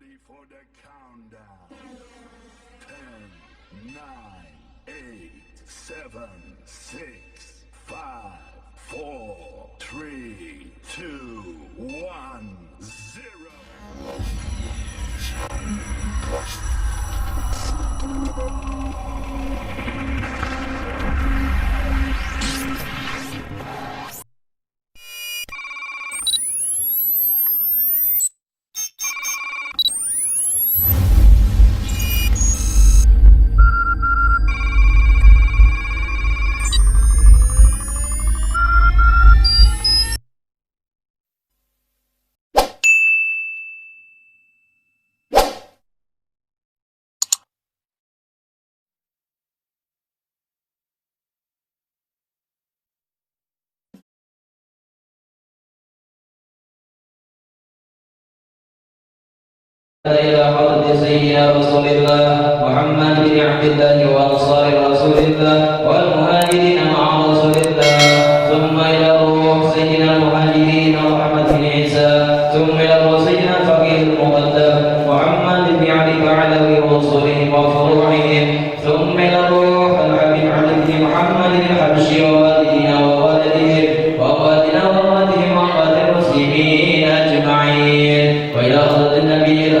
ready for the countdown. 10, 9, 8, 7, 6, 5, 4, 3, 2, 1, 0. إلى حضرة سيدنا رسول الله محمد بن عبد الله وأنصار رسول الله والمهاجرين مع رسول الله ثم إلى روح سيدنا المهاجرين محمد بن عيسى ثم إلى روح سيدنا الفقيه المقدم محمد بن علي وعلوي وصولهم وفروعهم ثم إلى روح الحبيب علي بن محمد الحبشي ووالدنا ووالدهم وأمواتنا وأمواتهم وأموات المسلمين أجمعين وإلى حضرة النبي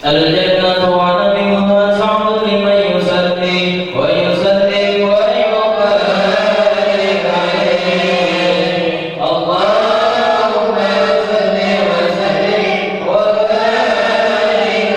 الجنة ونعيمها سعد لمن يصلي ويسلم ويبارك عليه اللهم صل وسلم وبارك عليه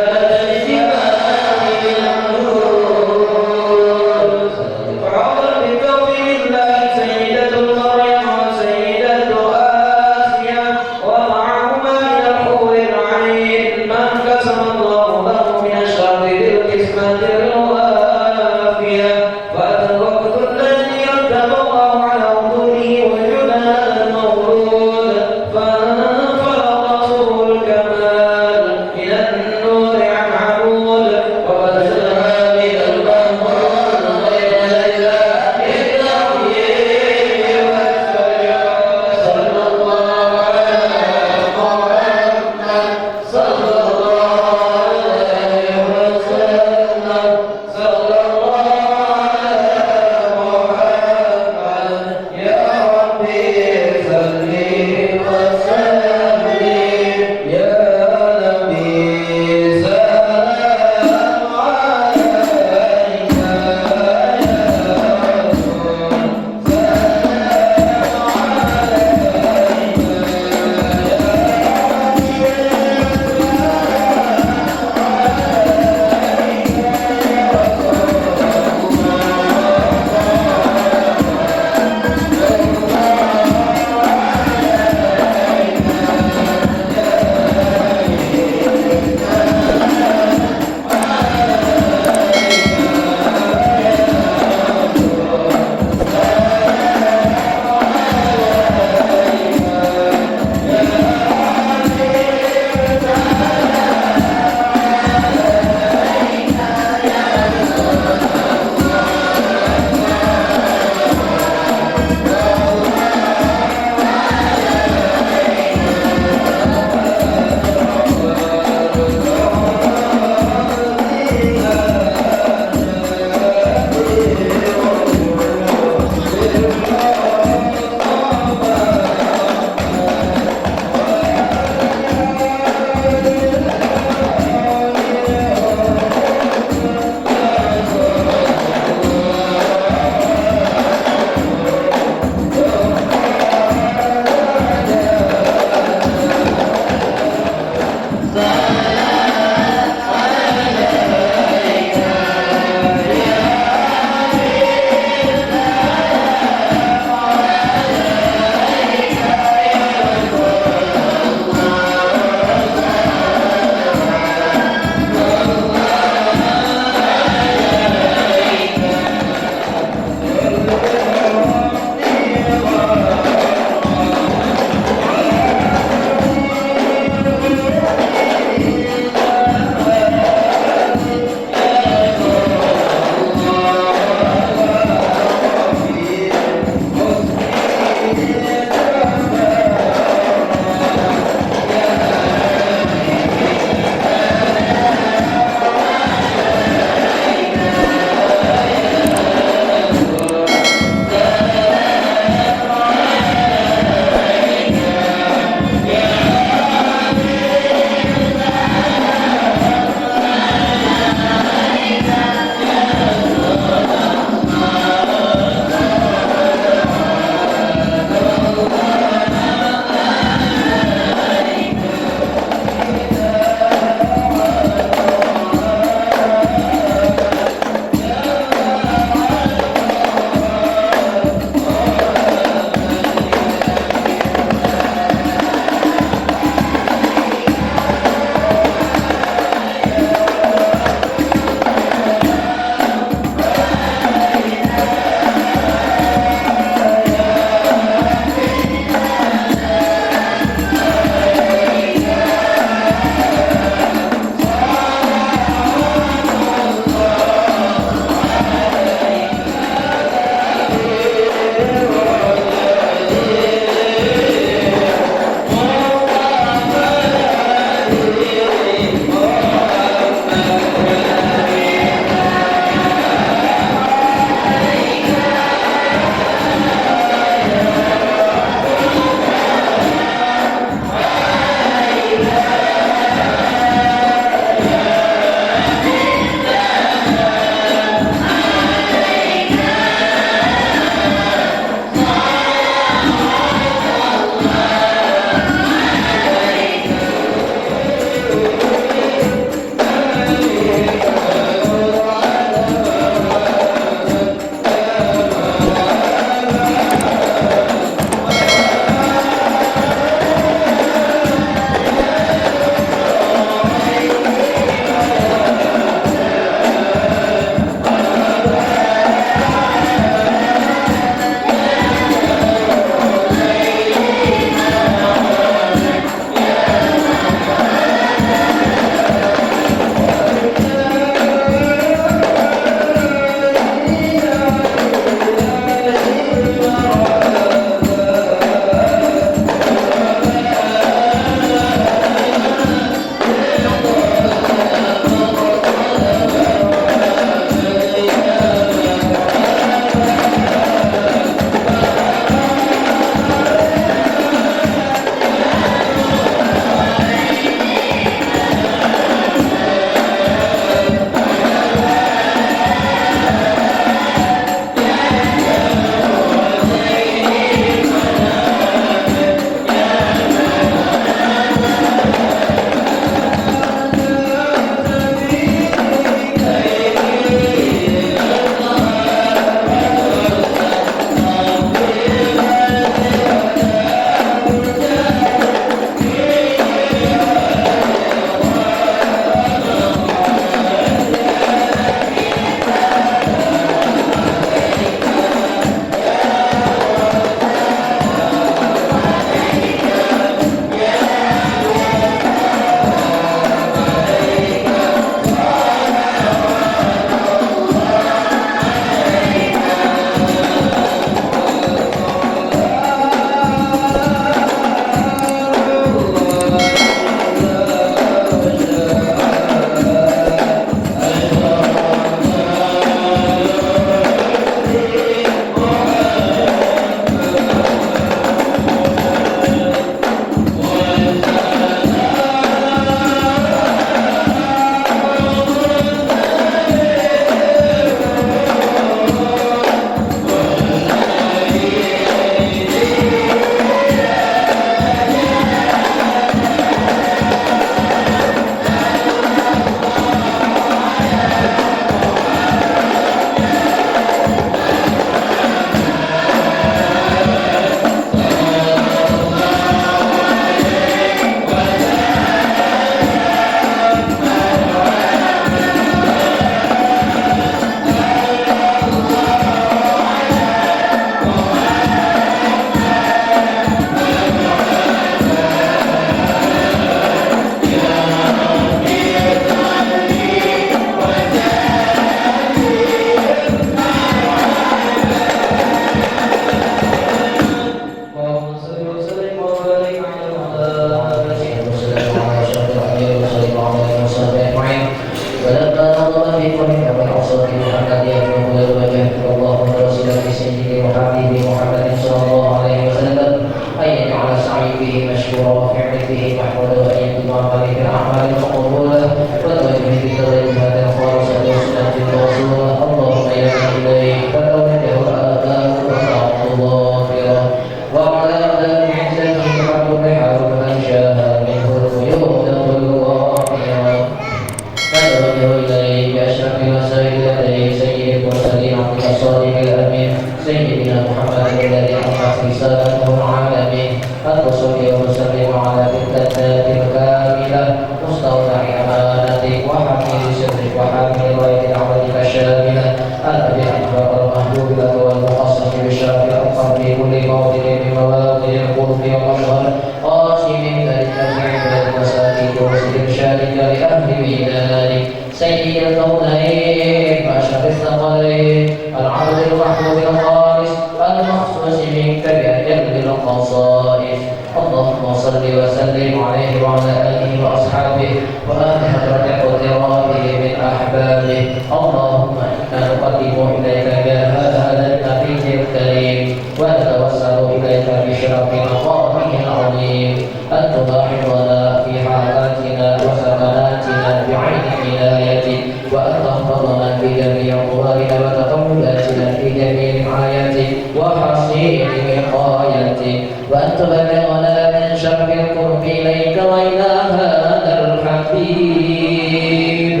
سيدنا محمد الذي أمت رسالته العالمين الرسول وسلم على تلك الذات الكاملة مستودع أمانتك وحميد سرك وحامل غير دعوتك الشاملة الذي أكبر المحبوب له والمخصص بشرف الأقرب في كل موطن من مواطن القرب والمشهر قاسم ذلك في عباد المساكين وسر إرشادك لأهل بلادك سيد الكونين وأشرف الثقلين العبد المحبوب الخالص المخصوص منك بأجل الخصائص اللهم صل وسلم عليه وعلى آله وأصحابه وآل حضرة قدراته من أحبابه اللهم إنا نقدم إليك هذا النبي الكريم ونتوسل إليك بشرف مقامه العظيم أن تلاحظنا في حالاتنا وسكناتنا بعين عنايتك وأن تحفظنا في جميع أمورنا وتقولاتنا في جميع رعايتك وحصين وقايتك وأن تبلغنا من شر القرب إليك وإلى هذا الحبيب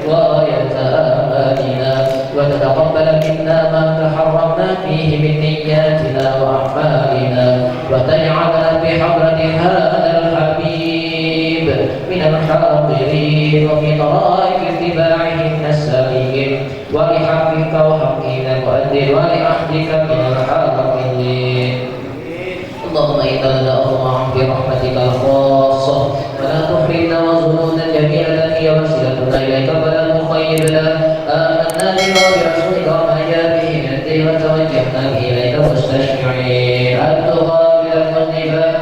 غاية آمالنا وتتقبل منا ما تحرمنا فيه من نياتنا وأعمالنا وتجعلنا بحضرة هذا الحبيب من الحاضرين وفي طرائق اتباعه من السالكين ولحقك وحقنا المؤدي ولعهدك من الحاضرين اللهم إنا نطمع برحمتك الخاصة ولا تحرمنا وظنونا جميعا التي هي وسيلتنا إليك فلا نخيبنا آمنا بك وبرسولك وما جاء به من الدين وتوجهنا به إليك مستشفعين أن تغافل المذنبا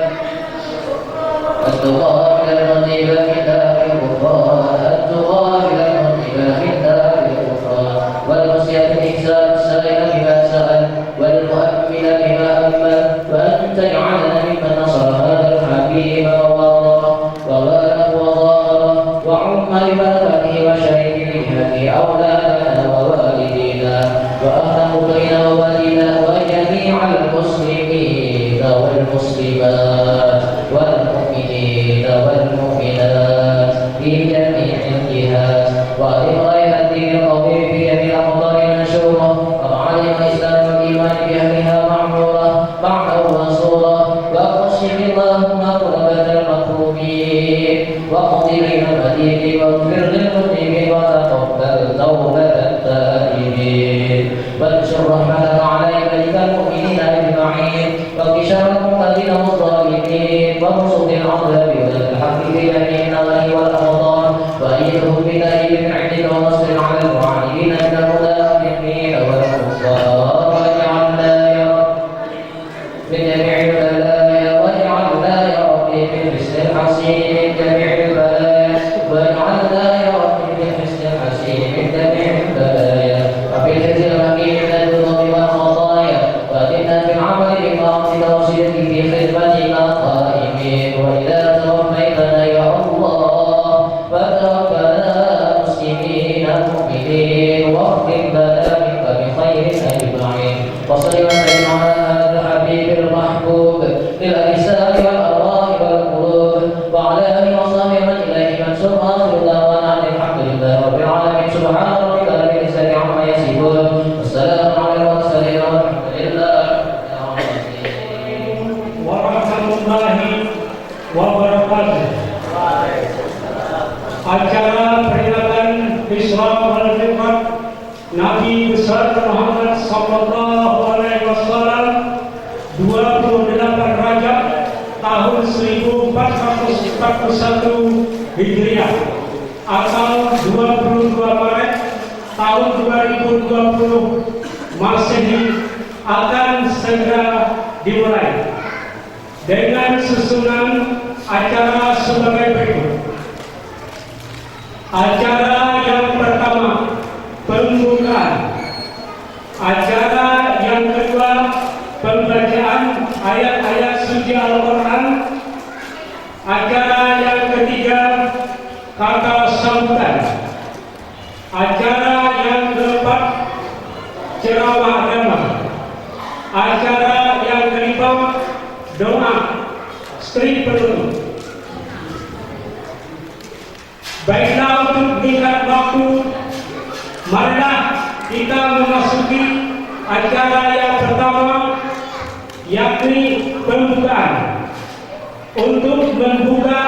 أن تغافل المذنبا من دار الغفران أن تغافل المذنبا من دار الغفران والمسيء الإحسان السائل بما سأل والمؤمن بما أمل وأن تجعلنا ممن نصر هذا الحبيب وغالب وظاهره وعم ببركته وشريك بجهته أولادنا ووالدينا وأهل قبرنا ووالدنا وجميع المسلمين والمسلمات والمؤمنين والمؤمنات في جميع الجهات وأرض الدين القويم في جميع أقطار المنشورة ومعالم الإسلام والإيمان بأهلها معمورة بعدا وصورة وقسم اللهم قربة المكروبين وقضي بين المدين واغفر للمذنبين وتقبل توبة التائبين وانشر رحمتك على عبادك المؤمنين أجمعين وقِ شر المعتدين والظالمين وانصر العذاب والحق في جميع النواحي والأوطان وأيدهم بتأييد من عندك ونصر على المعاندين من المنافقين والكفار واجعلنا يا رب من جميع البلايا واجعلنا يا رب من حسن الحسين من جميع البلايا واجعلنا يا رب من حسن الحسين من جميع البلايا وفي الحزن الحكيم من الذنوب والخطايا وأتنا بالعمل بطاعتك وصدق في خدمتك قائمين وإذا توفيتنا يا الله فتوفنا مسلمين مؤمنين واختم لنا منك بخير أجمعين وصل وسلم على هذا الحبيب المحبوب للأجساد والأرواح والقلوب وعلى آله وصحبه من إليه منسوب آخر دعوانا أن الحمد لله رب العالمين سبحان ربك رب العزة عما يصفون والسلام على المرسلين والحمد لله warahmatullahi wabarakatuh. Acara peringatan Isra wal Mi'raj Nabi besar Muhammad sallallahu alaihi wasallam 28 Rajab tahun 1441 Hijriah atau 22 Maret tahun 2020 Masehi akan segera dimulai dengan susunan acara sebagai berikut. Acara yang pertama, pembukaan. Acara yang kedua, pembacaan ayat-ayat suci Al-Quran. Acara yang ketiga, kata sambutan. Acara yang keempat, ceramah agama. Acara yang kelima, doa strik penutup. Baiklah, untuk meningkat waktu, marilah kita memasuki acara yang yakni pembukaan. Untuk membuka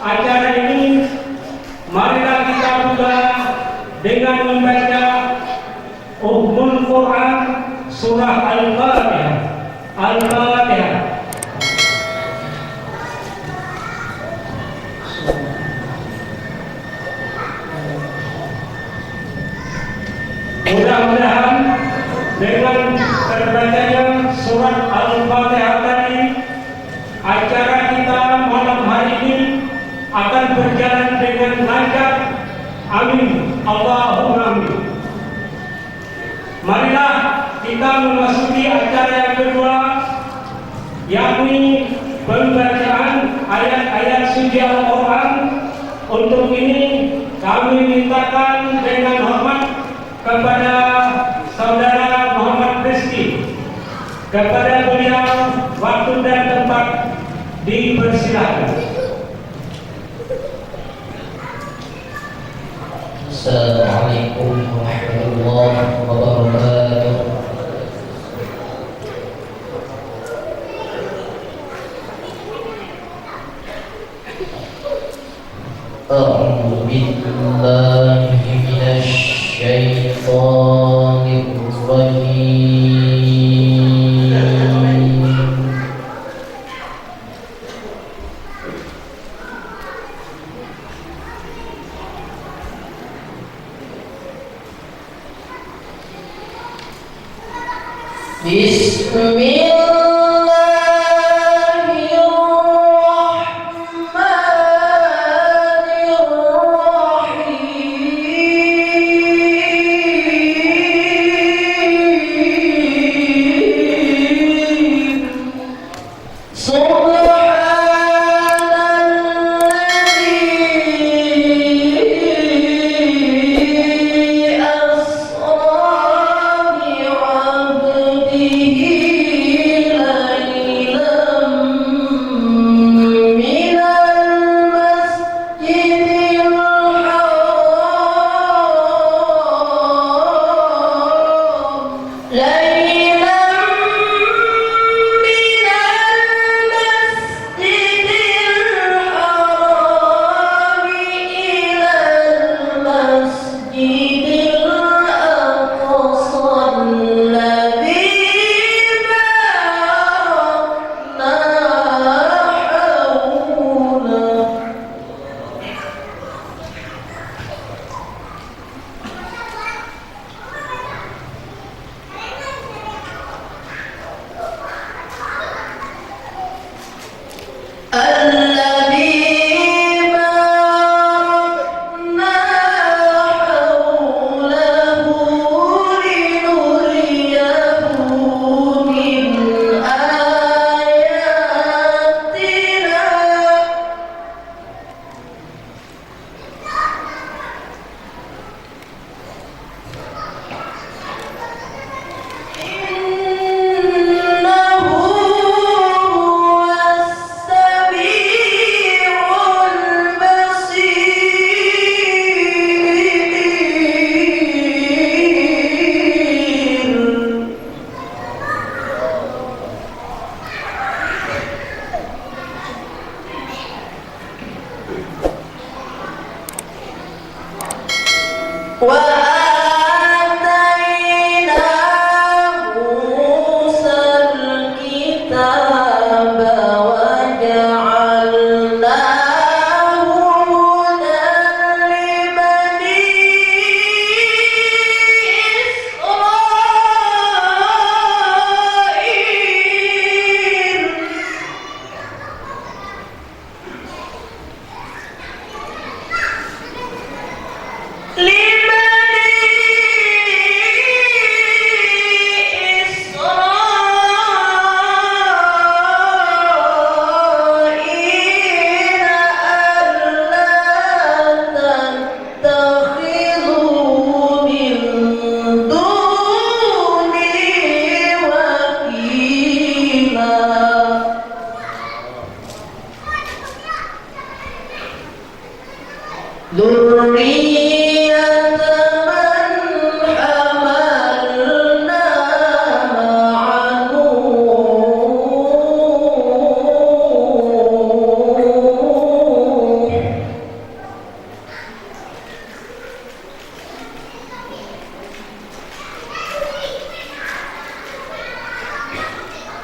acara ini, marilah kita buka dengan membaca Ummul Quran surah Al-Fatihah. Al-Fatihah. Mudah-mudahan dengan terbacanya surat Al-Fatihah tadi, acara kita malam hari ini akan berjalan dengan lancar. Amin. Allahumma amin. Marilah kita memasuki acara yang kedua, yakni pembacaan ayat-ayat suci Al-Quran. Untuk ini kami mintakan dengan hormat kepada saudara Muhammad Rizki, kepada beliau waktu dan tempat dipersilakan. Assalamualaikum warahmatullahi wabarakatuh. A'udzu billahi minasy syaitonir rajim. Bismillahirrahmanirrahim.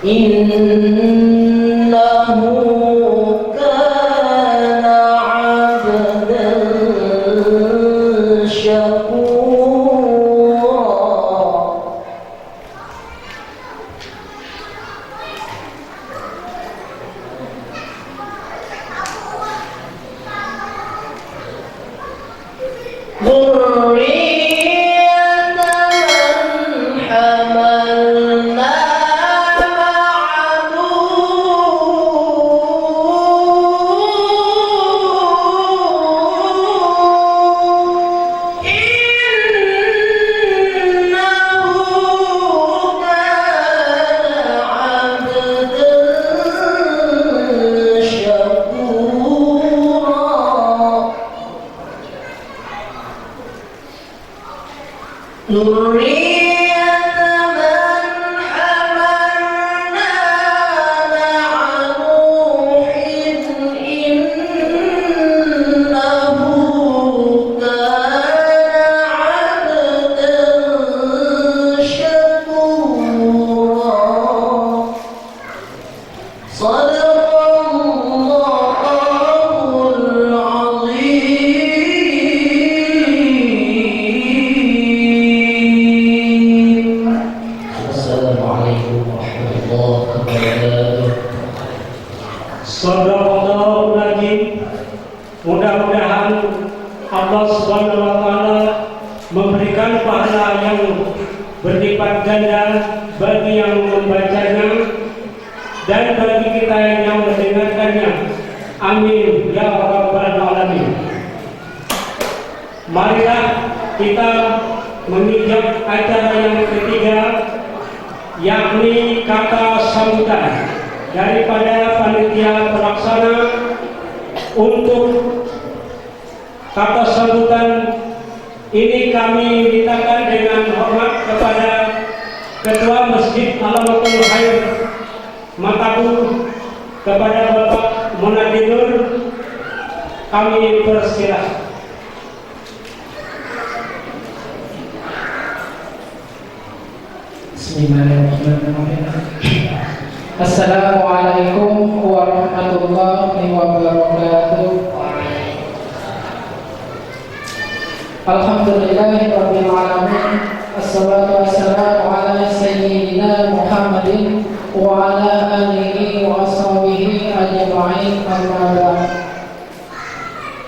Innahu kana 'abdan syakura. Mudah-mudahan Allah Subhanahu wa taala memberikan pahala yang berlipat ganda bagi yang membacanya dan bagi kita yang mendengarkannya. Amin ya rabbal alamin. Marilah kita menginjak acara yang ketiga, yakni kata sambutan daripada panitia pelaksana. Untuk kata sambutan ini kami mintakan dengan hormat kepada Ketua Masjid Alamatul Khair Matabu, kepada Bapak Munadinur, kami persilahkan. Bismillahirrahmanirrahim. Assalamualaikum warahmatullahi wabarakatuh. Alhamdulillahirabbil alamin. Assalatu wassalamu ala sayyidina Muhammadin wa ala alihi wa ashabihi ajma'in. Amma ba'd.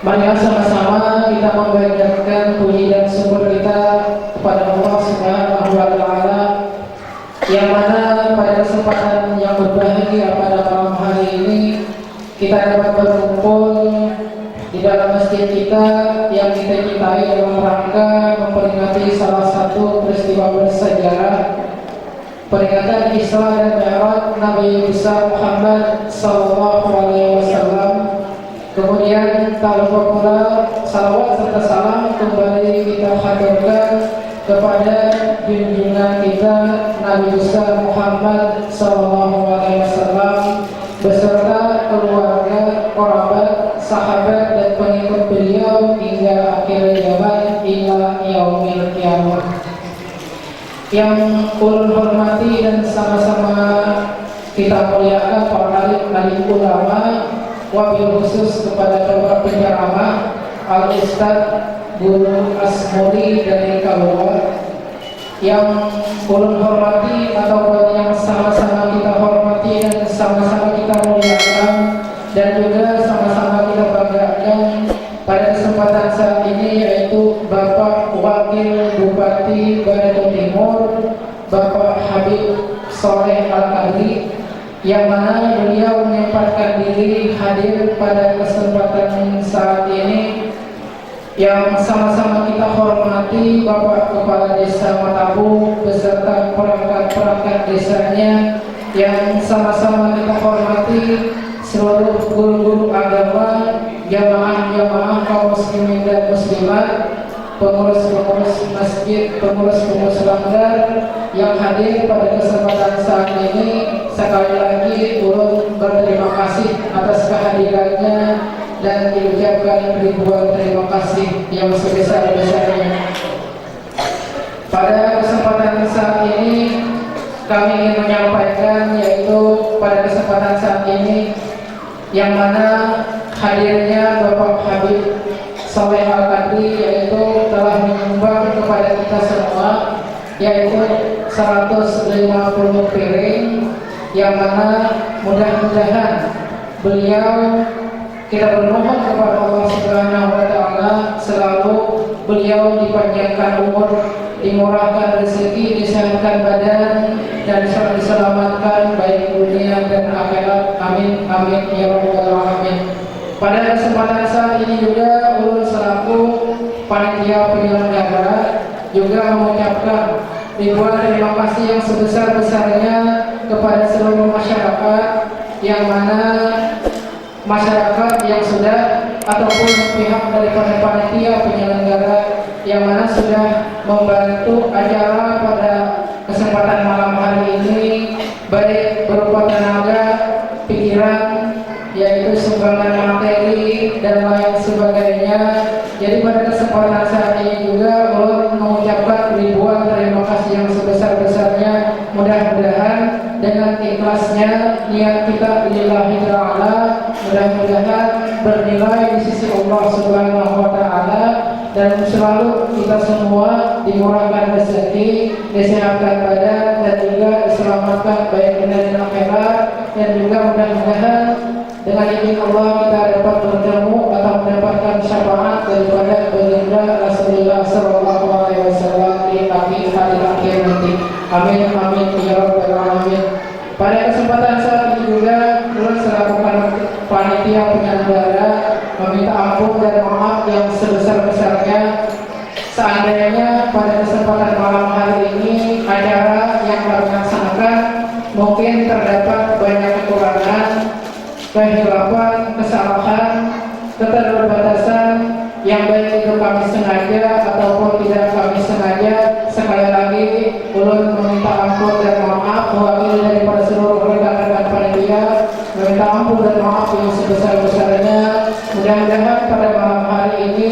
Mari sama-sama kita membacakan puji dan syukur kita kepada Allah Subhanahu wa taala, yang mana pada kesempatan yang berbahagia pada malam hari ini kita dapat berkumpul di dalam masjid kita yang kita cintai dalam rangka memperingati salah satu peristiwa bersejarah, peringatan Isra dan Mi'raj Nabi besar Muhammad sallallahu alaihi wasallam. Kemudian tak lupa pula salawat serta salam kembali kita haturkan kepada junjungan kita Nabi besar Muhammad sallallahu alaihi wasallam beserta keluarga, kerabat, sahabat dan pengikut beliau hingga akhir zaman ila yaumil qiyamah. Yang ulun hormati dan sama-sama kita muliakan para alim ulama, wabil khusus kepada Bapak penceramah Al-Ustaz Guru Asmuri dari Kalua, yang ulun hormati ataupun yang sama-sama kita hormati dan sama-sama kita muliakan dan juga sama-sama kita banggakan pada kesempatan saat ini, yaitu Bapak Wakil Bupati Baratul Timur, Bapak Habib Soleh Al-Qadri, yang mana beliau menyempatkan diri hadir pada kesempatan saat ini. Yang sama-sama kita hormati Bapak Kepala Desa Matabu beserta perangkat-perangkat desanya, yang sama-sama kita hormati seluruh guru-guru agama, jamaah-jamaah kaum muslimin dan muslimat, pengurus-pengurus masjid, pengurus-pengurus langgar yang hadir pada kesempatan saat ini. Sekali lagi ulun berterima kasih atas kehadirannya dan diucapkan ribuan terima kasih yang sebesar-besarnya. Pada kesempatan saat ini kami ingin menyampaikan yaitu pada kesempatan saat ini yang mana hadirnya Bapak Habib Saleh Al-Qadri yaitu telah menyumbang kepada kita semua yaitu 150 piring, yang mana mudah-mudahan beliau, kita bermohon kepada Allah Subhanahu wa taala selalu beliau dipanjangkan umur, dimurahkan rezeki, disehatkan badan, dan diselamatkan baik dunia dan akhirat. Amin amin ya rabbal alamin. Pada kesempatan saat ini juga ulun selaku panitia penyelenggara juga mengucapkan ribuan terima kasih yang sebesar-besarnya kepada seluruh masyarakat, yang mana masyarakat yang sudah ataupun pihak daripada panitia penyelenggara yang mana sudah membantu acara pada kesempatan malam hari ini, baik berupa tenaga, pikiran, yaitu sumbangan materi dan lain sebagainya. Jadi pada kesempatan saat ini juga ulun mengucapkan ribuan terima kasih yang sebesar-besarnya. Mudah-mudahan dengan ikhlasnya niat kita lillahi ta'ala, mudah-mudahan bernilai di sisi Allah Subhanahu wa taala, dan selalu kita semua dimurahkan rezeki, disehatkan badan, dan juga diselamatkan baik dunia dan akhirat. Dan juga mudah-mudahan dengan izin Allah kita dapat bertemu atau mendapatkan syafaat daripada baginda Rasulullah sallallahu alaihi wasallam di akhir nanti. Amin amin ya rabbal alamin. Pada kesempatan saat ini juga ulun selaku panitia penyelenggara meminta ampun dan maaf yang sebesar-besarnya seandainya pada kesempatan malam hari ini acara yang kami laksanakan mungkin terdapat banyak kekurangan, kehilafan, kesalahan, keterbatasan yang baik itu kami sengaja ataupun tidak kami sengaja. Sekali lagi ulun meminta ampun dan maaf mewakili daripada seluruh rekan-rekan panitia, meminta ampun dan maaf yang sebesar-besarnya. Mudah-mudahan pada malam hari ini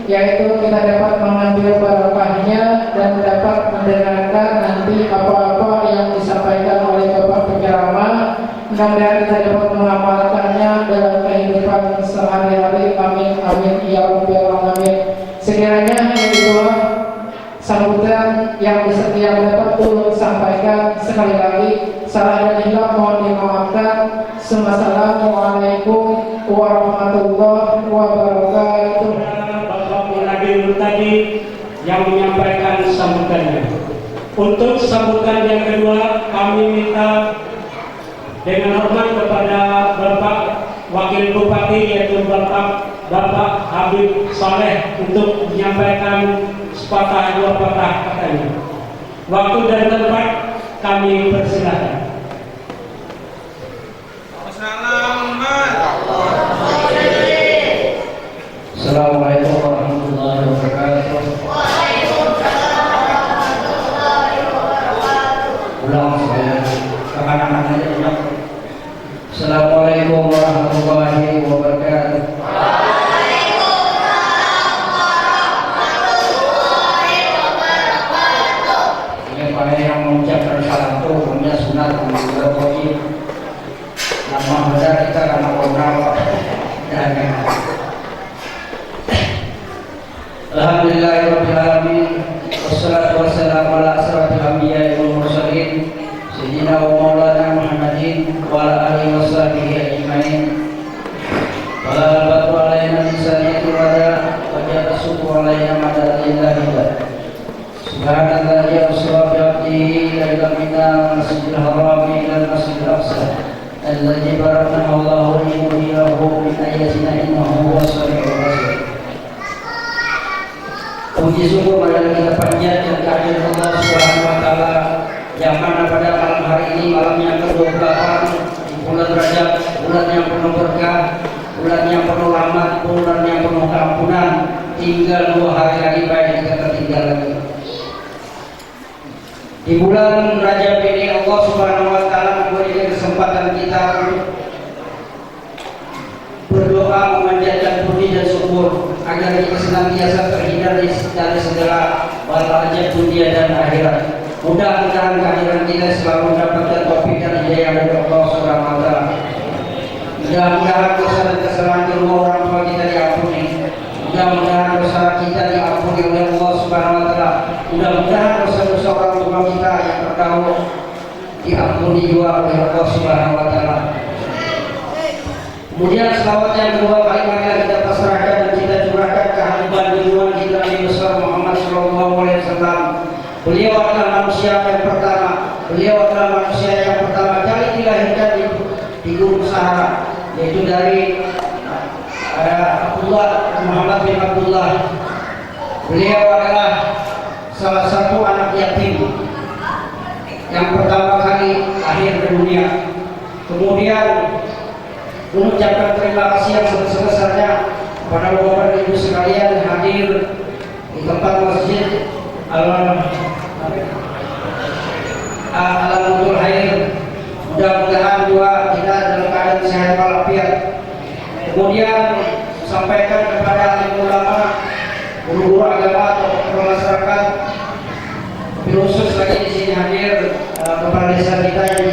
yaitu kita dapat mengambil barokahnya dan dapat mendengarkan nanti apa-apa yang disampaikan oleh Bapak penceramah. Mudah-mudahan kita dapat mengamalkannya dalam kehidupan sehari-hari. Amin amin ya rabbal alamin. Sekiranya itulah sambutan yang dapat ulun sampaikan. Sekali lagi salah dan hilaf mohon dimaafkan. Assalamualaikum warahmatullahi wabarakatuh. Bapak Nabi tadi yang menyampaikan sambutannya. Untuk sambutan yang kedua kami minta dengan hormat kepada Bapak Wakil Bupati yaitu Bapak Habib Saleh untuk menyampaikan sepatah dua patah katanya. Waktu dan tempat kami persilahkan. Assalamualaikum warahmatullahi wabarakatuh. Ulang saya anak-anak aja ulang. Assalamualaikum warahmatullahi wabarakatuh. Ini pada yang mengucapkan salam itu punya sunat juga wajib. Nama muda kita karena orang dan Alhamdulillahirabbil alamin. Wassalatu wassalamu ala asrofil anbiya'i wal mursalin sayyidina wa maulana Muhammadin wa ala alihi washabihi ajmain. Wa la batu alaina lisaniyati wada wa jalla syukur alaina madalillahi wa subhanallah ya usra bi abdihi ila minna masjidil haram ila masjidil aqsa alladzi barakna Allahu lillahi min ayatina innahu huwas samiul basir. Puji syukur pada kita panjang dan kehadiran Allah Subhanahu wa taala yang mana pada malam hari ini, malam yang ke-28 di bulan Rajab, bulan yang penuh berkah, bulan yang penuh rahmat, bulan yang penuh keampunan. Tinggal 2 hari lagi baik kita tertinggal lagi. Di bulan Rajab ini Allah Subhanahu wa taala memberikan kesempatan kita untuk berdoa memanjatkan puji dan syukur agar kita senantiasa terhindar dari segala bala ajab dunia dan akhirat. Mudah-mudahan kehadiran kita selalu mendapatkan taufik dan hidayah dari Allah Subhanahu wa taala. Mudah-mudahan dosa dan kesalahan kedua orang tua kita diampuni. Mudah-mudahan dosa kita diampuni oleh Allah Subhanahu wa taala. Mudah-mudahan dosa-dosa orang tua kita yang terdahulu diampuni juga oleh Allah Subhanahu wa taala. Kemudian selawat yang kedua kali marilah kita pasrahkan dan kita curahkan ke hamba junjungan kita Nabi besar Muhammad sallallahu alaihi wasallam. Beliau adalah manusia yang pertama. Beliau adalah manusia yang pertama kali dilahirkan di Gurun Sahara, yaitu dari Abdullah Muhammad bin Abdullah. Beliau adalah salah satu anak yatim yang pertama kali lahir ke dunia. Kemudian mengucapkan terima kasih yang sebesar-besarnya kepada bapak dan ibu sekalian hadir di tempat masjid Al-Nurul Khair. Mudah-mudahan juga kita dalam keadaan sehat walafiat. Kemudian sampaikan kepada alim ulama, guru-guru agama atau masyarakat, khusus lagi di sini hadir kepala desa kita yang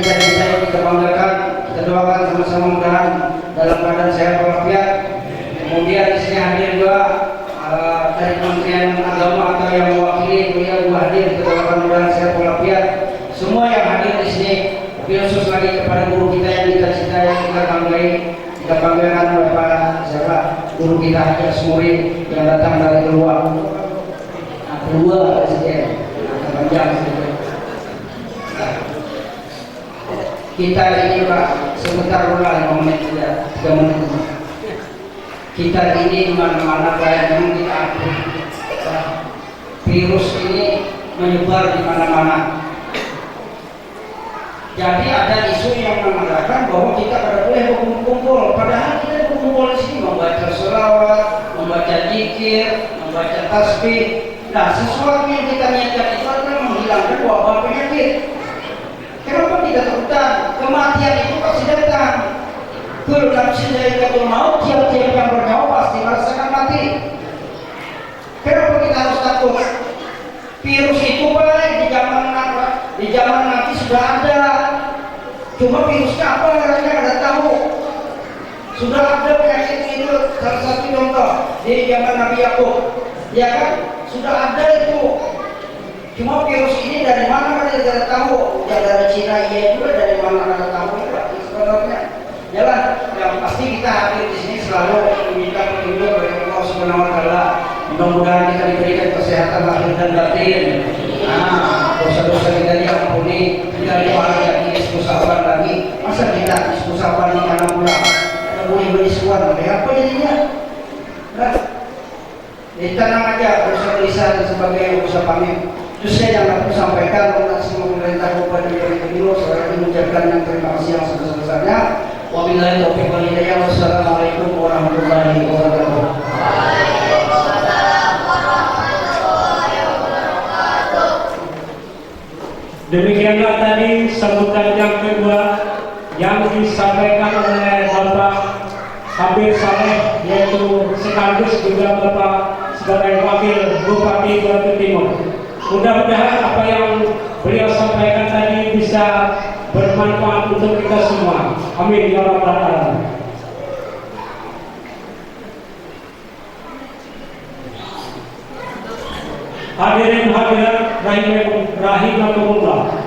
kita banggakan. Kita doakan sama-sama mudahan dalam keadaan sehat walafiat. Kemudian di sini hadir juga dari Kementerian Agama atau yang mewakili beliau juga hadir. Kita doakan mudahan sehat walafiat. Semua yang hadir di sini, khusus lagi kepada guru kita yang kita cintai, kita banggai, kita banggakan Bapak siapa guru kita Haji Asmuri yang datang dari luar. Kedua presiden, panjang sedikit. Kita ini Pak, sebentar lah 5 menit saja, 3 menit. Kita ini di mana-mana memang kita aktif. Virus ini menyebar di mana-mana. Jadi ada isu yang mengatakan bahwa kita pada boleh berkumpul, padahal kita berkumpul di sini membaca sholawat, membaca zikir, membaca tasbih. Nah, sesuatu yang kita niatkan itu adalah menghilangkan wabah penyakit. Kenapa tidak terutama? Kematian itu pasti datang. Kullu nafsin dha'iqatul maut, tiap-tiap yang bernyawa pasti merasakan mati. Kenapa kita harus takut? Virus itu baik di zaman nanti sudah ada. Cuma virusnya apa mereka nggak tahu. Sudah ada penyakit itu, salah satu contoh di zaman Nabi Yakub, ya kan? Sudah ada itu. Cuma virus ini dari mana kita tidak tahu. Yang dari Cina iya juga, dari mana kita tahu juga. Sebenarnya jalan yang pasti kita hadir di sini selalu meminta petunjuk dari Allah Subhanahu wa taala. Mudah-mudahan kita diberikan kesehatan lahir dan batin. Dosa-dosa kita diampuni, kita dibahagiakan ismusawan lagi. Masa kita ismusawan di mana pula? Kita boleh berisuan, apa jadinya? Nah, tenang aja, urusan Lisa dan sebagainya, urusan pamit. Itu saya yang aku sampaikan untuk semua pemerintah Kabupaten Gunung. Saya mengucapkan yang terima kasih yang sebesar-besarnya. Wabillahi taufiq wal hidayah. Wassalamualaikum warahmatullahi wabarakatuh. Demikianlah tadi sambutan yang kedua yang disampaikan oleh Bapak Habib Saleh, yaitu sekaligus juga Bapak sebagai Wakil Bupati Batu Timur. Mudah-mudahan apa yang beliau sampaikan tadi bisa bermanfaat untuk kita semua. Amin ya rabbal alamin. Hadirin hadirat rahimakumullah.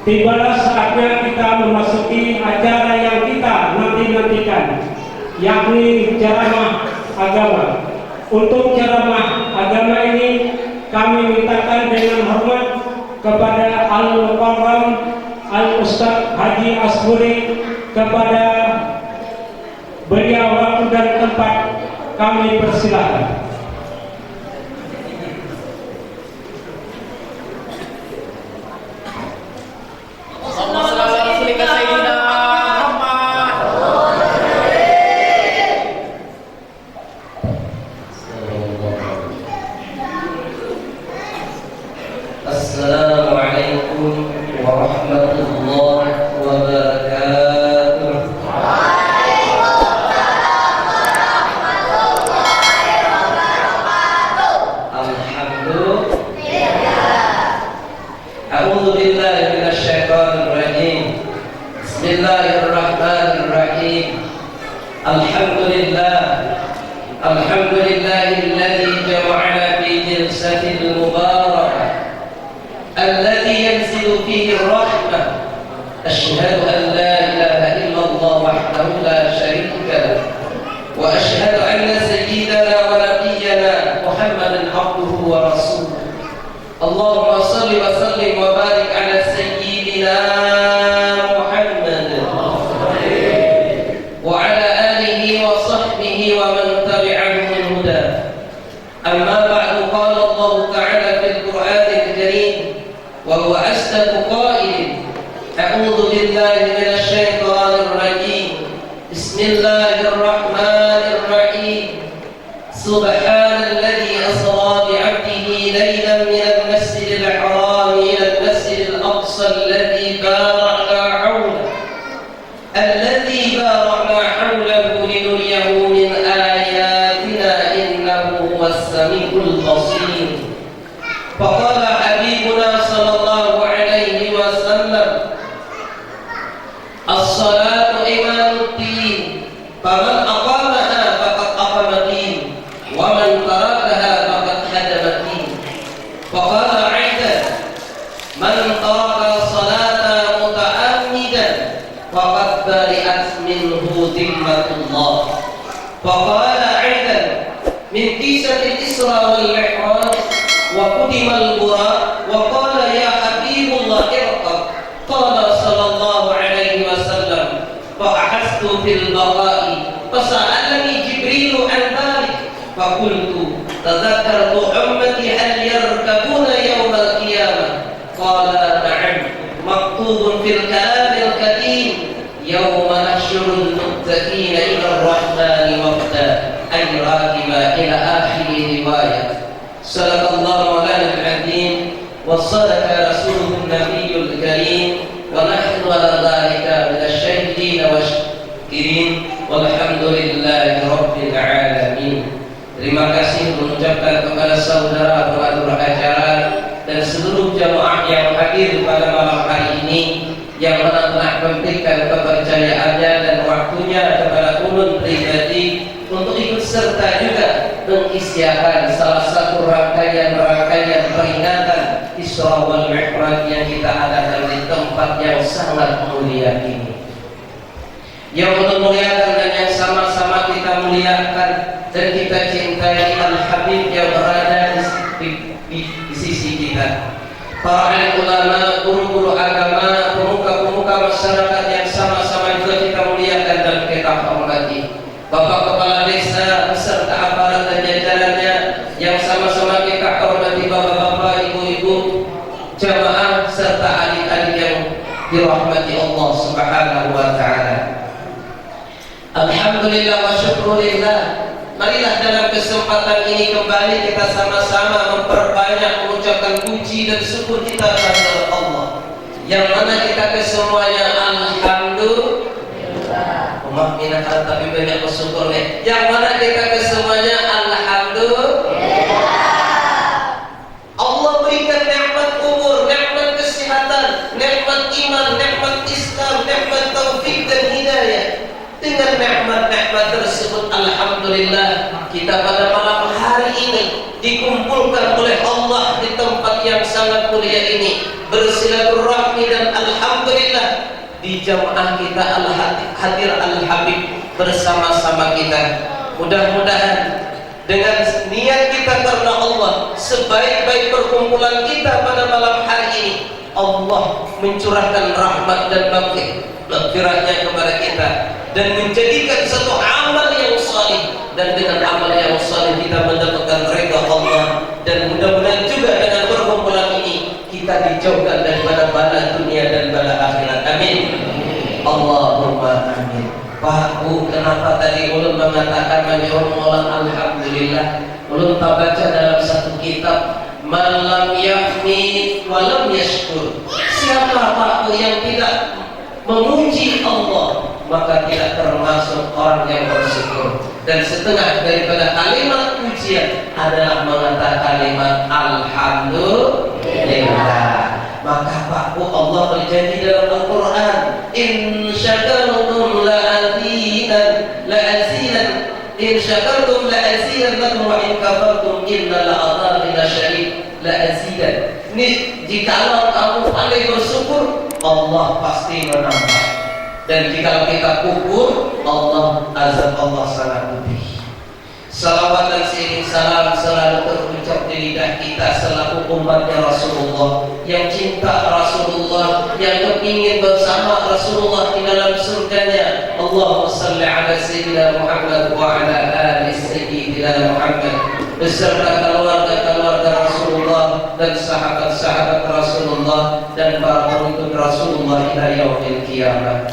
Tibalah saatnya kita memasuki acara yang kita nanti-nantikan, yakni ceramah agama. Untuk ceramah agama ini kami mintakan dengan hormat kepada Al-Mukarram Al-Ustaz Haji Asmuri, kepada beliau waktu dan tempat kami persilakan. Assalamualaikum warahmatullahi wabarakatuh. Bismillahirrahmanirrahim. Alhamdulillahilladzi jama'ana fi jilsatil mubarakah alladzi yanzilu fihi ar-rahmah. Asyhadu an la ilaha illallah wahdahu la syarika lahu wa asyhadu anna sayyidana wa nabiyyana Muhammadan abduhu wa rasuluh. Allahumma shalli wa sallim wa barik ala sayyidina Muhammad wa ala alihi wa sahbihi wa man tabi'ahum bil huda. Amma ba'du, qala Allah ta'ala fil Qur'anil Karim wa huwa asdaqu qailin. A'udzu billahi minasy syaithanir rajim. Bismillahirrahmanirrahim. Subhanalladzi asra bi 'abdihi laylan minal masjidil haram ilal masjidil aqsa alladzi barakna hawlahu hawlahu linuriyahu min ayatina innahu huwas samiul basir. Faqala habibuna sallallahu alaihi wasallam, as-salatu imanuddin, faman aqamaha faqad aqamaddin, wa man tarakaha faqad hadamaddin. Faqala aidan, man taraka salata muta'ammidan faqad bari'at minhu dhimmatullah. Faqala aidan, min qisatil isra wal mi'raj wa qudimal buraq wa qala ya habibullah irqab. Qala sallallahu alaihi wasallam, fa ahastu fil baqa'i fasa'alani jibrilu an dhalik faqultu tadhakkartu ummati hal yarkabuna yawmal qiyamah. Qala na'am, maktubun fil kalamil kadim yawma nahsyurul muttaqina ila ar-rahmani wafda ay rakiba ila akhir riwayat. Sadaqallahu maulana al-azim wa sadaqa rasuluhu nabiyul karim wa nahnu ala dhalika minasyahidin wa syakirin walhamdulillahi rabbil alamin. Terima kasih mengucapkan kepada saudara pengatur acara dan seluruh jamaah yang hadir pada malam hari ini, yang mana telah memberikan kepercayaannya dan waktunya kepada ulun pribadi untuk ikut serta juga mengisytiharkan salah satu rangkaian peringatan Isra wal Mi'raj yang kita adakan di tempat yang sangat mulia ini. Yang muliakan dan yang sama-sama kita muliakan dan kita cintai Al-Habib yang berada di sisi kita. Para ulama, guru-guru agama, pemuka-pemuka masyarakat yang sama-sama juga kita muliakan dan kita hormati. Bapak Kepala Desa beserta aparat dan jajarannya yang sama-sama kita hormati, bapak-bapak, ibu-ibu, jamaah serta adik-adik yang dirahmati Allah Subhanahu wa taala. Alhamdulillah wa syukurillah. Marilah dalam kesempatan ini kembali kita sama-sama memperbanyak mengucapkan puji dan syukur kita kepada Allah, yang mana kita kesemuanya alhamdulillah. Maaf minat tapi banyak bersyukur nih. Yang mana kita kesemuanya alhamdulillah. Allah berikan nikmat umur, nikmat kesehatan, nikmat iman, nikmat Islam, nikmat taufik dan hidayah. Dengan nikmat-nikmat tersebut alhamdulillah kita pada malam hari ini dikumpulkan oleh Allah di tempat yang sangat mulia ini, bersilaturahmi dan alhamdulillah di jamaah kita hadir Al-Habib bersama-sama kita. Mudah-mudahan dengan niat kita karena Allah, sebaik-baik perkumpulan kita pada malam hari ini, Allah mencurahkan rahmat dan maghfirahnya kepada kita dan menjadikan satu amal yang salih, dan dengan amal yang salih kita mendapatkan ridha Allah, dan mudah-mudahan juga dengan perkumpulan ini kita dijauhkan daripada bala dunia dan bala akhirat. Amin. Allahumma amin. Pak Bu, kenapa tadi ulun mengatakan menyuruh molan alhamdulillah? Ulun tak baca dalam satu kitab, malam yahmid walam yashkur. Siapa Pak Bu yang tidak memuji Allah, maka tidak termasuk orang yang bersyukur. Dan setengah daripada kalimat pujian adalah mengatakan kalimat alhamdulillah. Maka Pak Bu, Allah berjanji dalam Al-Quran, syakartum la azidannakum wa in kafartum innal adzabi lasyadid. La azidan. Ini jikalau kamu pandai bersyukur, Allah pasti menambah. Dan jika kita kufur, azab Allah sangat pedih. Salawat dan seiring salam selalu terucap di lidah kita selaku umatnya Rasulullah, yang cinta Rasulullah, yang kepingin bersama Rasulullah di dalam surganya. Allahumma salli ala Sayyidina Muhammad wa ala ali Sayyidina Muhammad, beserta keluarga-keluarga Rasulullah dan sahabat-sahabat Rasulullah dan para pengikut Rasulullah ila yaumil qiyamah.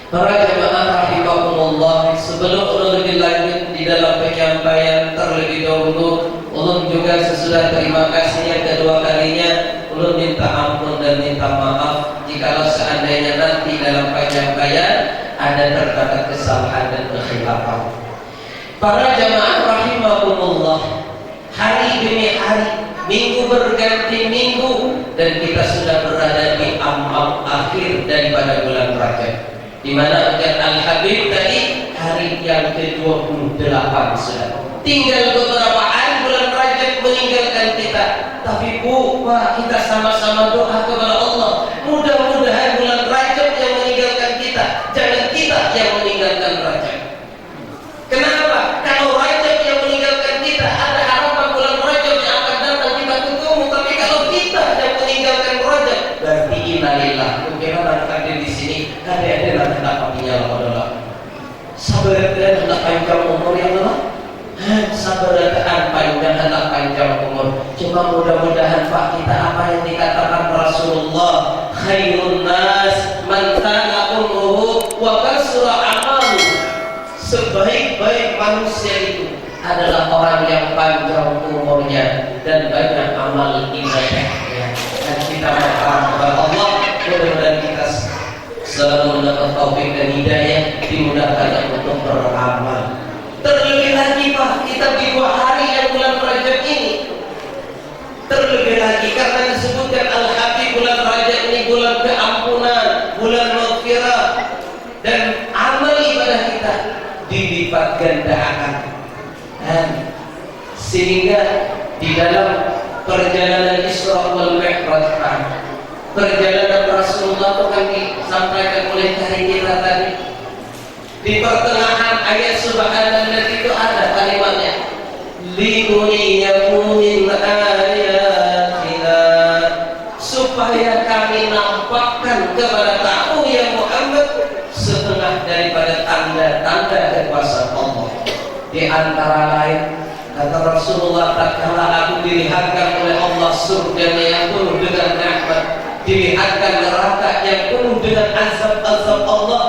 Para jemaah rahimakumullah, sebelum lebih lanjut di dalam penyampaian terlebih dahulu, ulun juga sesudah terima kasih yang kedua kalinya, ulun minta ampun dan minta maaf jikalau seandainya nanti dalam penyampaian ada terdapat kesalahan dan kekhilafan. Para jemaah rahimakumullah, hari demi hari, minggu berganti minggu, dan kita sudah berada di amal akhir daripada bulan Rajab, di mana ujian Al-Habib tadi hari yang ke-28 sudah. Tinggal beberapa hari bulan Rajab meninggalkan kita. Tapi Bu, Pak, kita sama-sama doa kepada Allah, mudah-mudahan bulan Rajab yang meninggalkan kita, jangan kita yang meninggalkan Rajab. Kenapa? Kalau Rajab yang meninggalkan kita, ada harapan bulan Rajab yang akan datang kita ketemu. Tapi kalau kita yang meninggalkan Rajab, berarti innalillah. Mungkin ada di sini, ada hendak papinya Allah. Sabar dan hendak panjang umur yang Allah. Sabar dan panjang umur. Cuma mudah-mudahan Pak, kita apa yang dikatakan Rasulullah, khairun nas man kana umruhu wa kasra amalu. Sebaik-baik manusia itu adalah orang yang panjang umurnya dan banyak amal ibadahnya. Dan kita berharap kepada Allah, mudah-mudahan kita selalu mendapat taufik dan hidayah, dimudahkan untuk beramal. Terlebih lagi Pak, kita di 2 hari yang bulan Rajab ini. Terlebih lagi karena disebutkan Al-Habib, bulan Rajab ini bulan keampunan, bulan maghfirah, dan amal ibadah kita dilipat gandakan. Dan sehingga di dalam perjalanan Isra wal Mi'raj, perjalanan Rasulullah itu kan disampaikan oleh hari kita tadi. Di pertengahan ayat subhanallah itu ada kalimatnya, linuriyakum min ayatina, supaya kami nampakkan kepada kamu ya Muhammad setengah daripada tanda-tanda kekuasaan Allah. Di antara lain kata Rasulullah, tatkala aku dilihatkan oleh Allah surganya yang penuh dengan nikmat, dilihatkan neraka yang penuh dengan azab-azab Allah,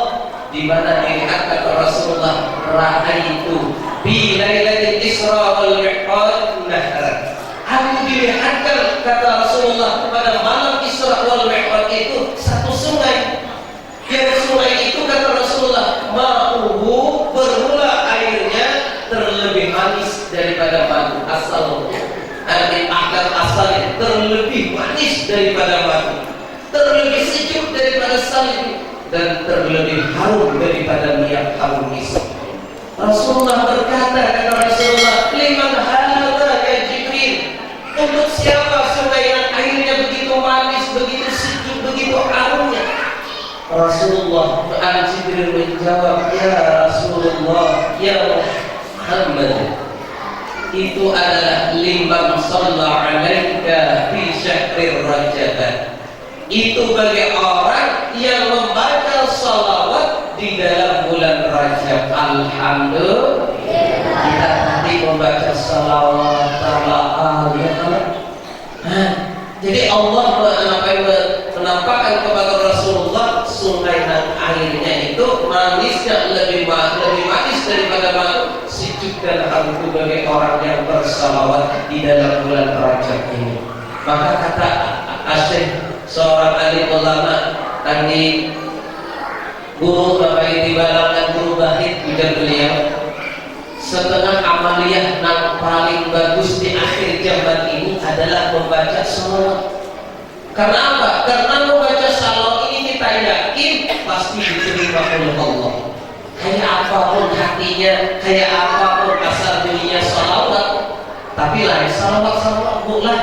di mana dilihatkan Rasulullah, ra'aitu bi lailatul Isra wal Mi'raj nahran. Aku dilihatkan, kata Rasulullah, pada malam Isra wal Mi'raj itu satu sungai. Yang sungai itu kata Rasulullah, ma'uhu, bermula airnya terlebih manis daripada madu asal. Akar asalnya terlebih manis daripada madu, terlebih sejuk daripada salib, dan terlebih harum daripada minyak harum misik. Rasulullah berkata, kata Rasulullah, liman hadza ya Jibril, untuk siapa sungai yang airnya begitu manis, begitu sejuk, begitu harumnya? Rasulullah Jibril menjawab, ya Rasulullah, ya Muhammad, itu adalah limbang shalla alaika fi syahrir Rajab. Itu bagi orang yang membaca salawat di dalam bulan Rajab. Alhamdulillah, kita tadi membaca salawat jadi Allah menampakkan kepada Rasulullah sungai dan airnya itu manisnya lebih manis daripada madu, sejuk dan harum bagi orang yang bersalawat di dalam bulan Rajab ini. Maka kata Asyik, seorang alim ulama tadi, guru Bapak Iti Balang dan guru Bahid juga beliau, setengah amaliyah yang paling bagus di akhir zaman ini adalah membaca salawat. Karena apa? Karena membaca salawat ini kita yakin pasti diterima oleh Allah. kayak apapun hatinya, kayak apapun asal dirinya salawat, tapi lain salawat bukan.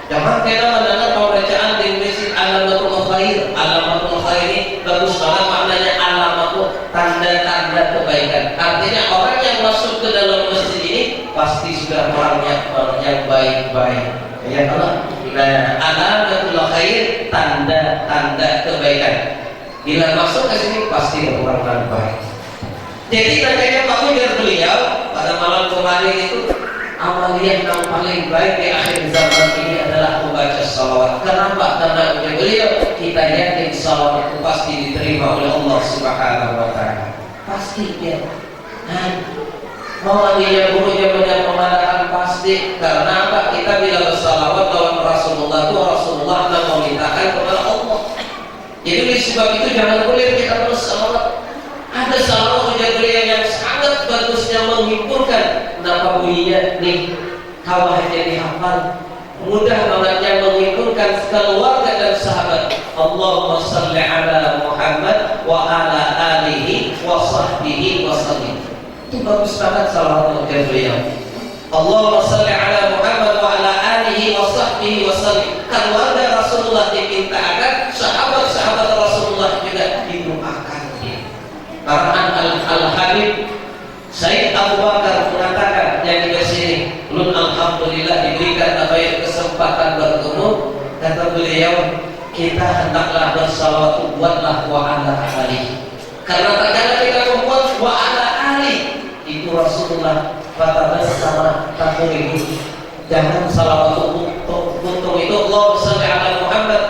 Jangan kita mendengar pembacaan di masjid alamatul khair. Alamatul khair ini bagus banget maknanya, alamatul tanda-tanda kebaikan. Artinya orang yang masuk ke dalam masjid ini pasti sudah orangnya yang baik-baik. Ya Allah. Nah, alamatul khair, tanda-tanda kebaikan. Bila masuk ke sini pasti orang baik. Jadi makanya Pak Ujar beliau pada malam kemarin itu, amaliyah yang paling baik di akhir zaman ini adalah membaca salawat. Kenapa? Karena ujar beliau, kita yakin salawat itu pasti diterima oleh Allah Subhanahu wa Ta'ala. Pasti ya. Mau dia gurunya banyak mengadakan pasti. Karena apa? Kita bila bersalawat dalam Rasulullah itu, Rasulullah memerintahkan kepada Allah. Jadi oleh sebab itu jangan boleh kita terus salawat. Ada salawat ujar beliau yang sangat bagusnya menghiburkan. Kenapa bunyinya nih? Kawahnya dihafal. Mudah bangetnya menghiburkan keluarga dan sahabat. Allahumma salli ala Muhammad wa ala alihi wa sahbihi wa sallim. Itu bagus banget salawat ujar beliau. Allahumma salli ala Muhammad wa ala alihi wa sahbihi wa sallim. Keluarga Rasulullah dimintakan, sahabat-sahabat Rasulullah juga didoakan. Karena Al-Habib Said Abu Bakar mengatakan yang di sini, "Lun alhamdulillah diberikan apa kesempatan bertemu." Kata beliau, kita hendaklah bersalawat, buatlah wa ala ali. Karena terkadang kita membuat wa ala ali itu Rasulullah kata bersama takbir. Jangan salawat untung itu Allahumma shalli ala Muhammad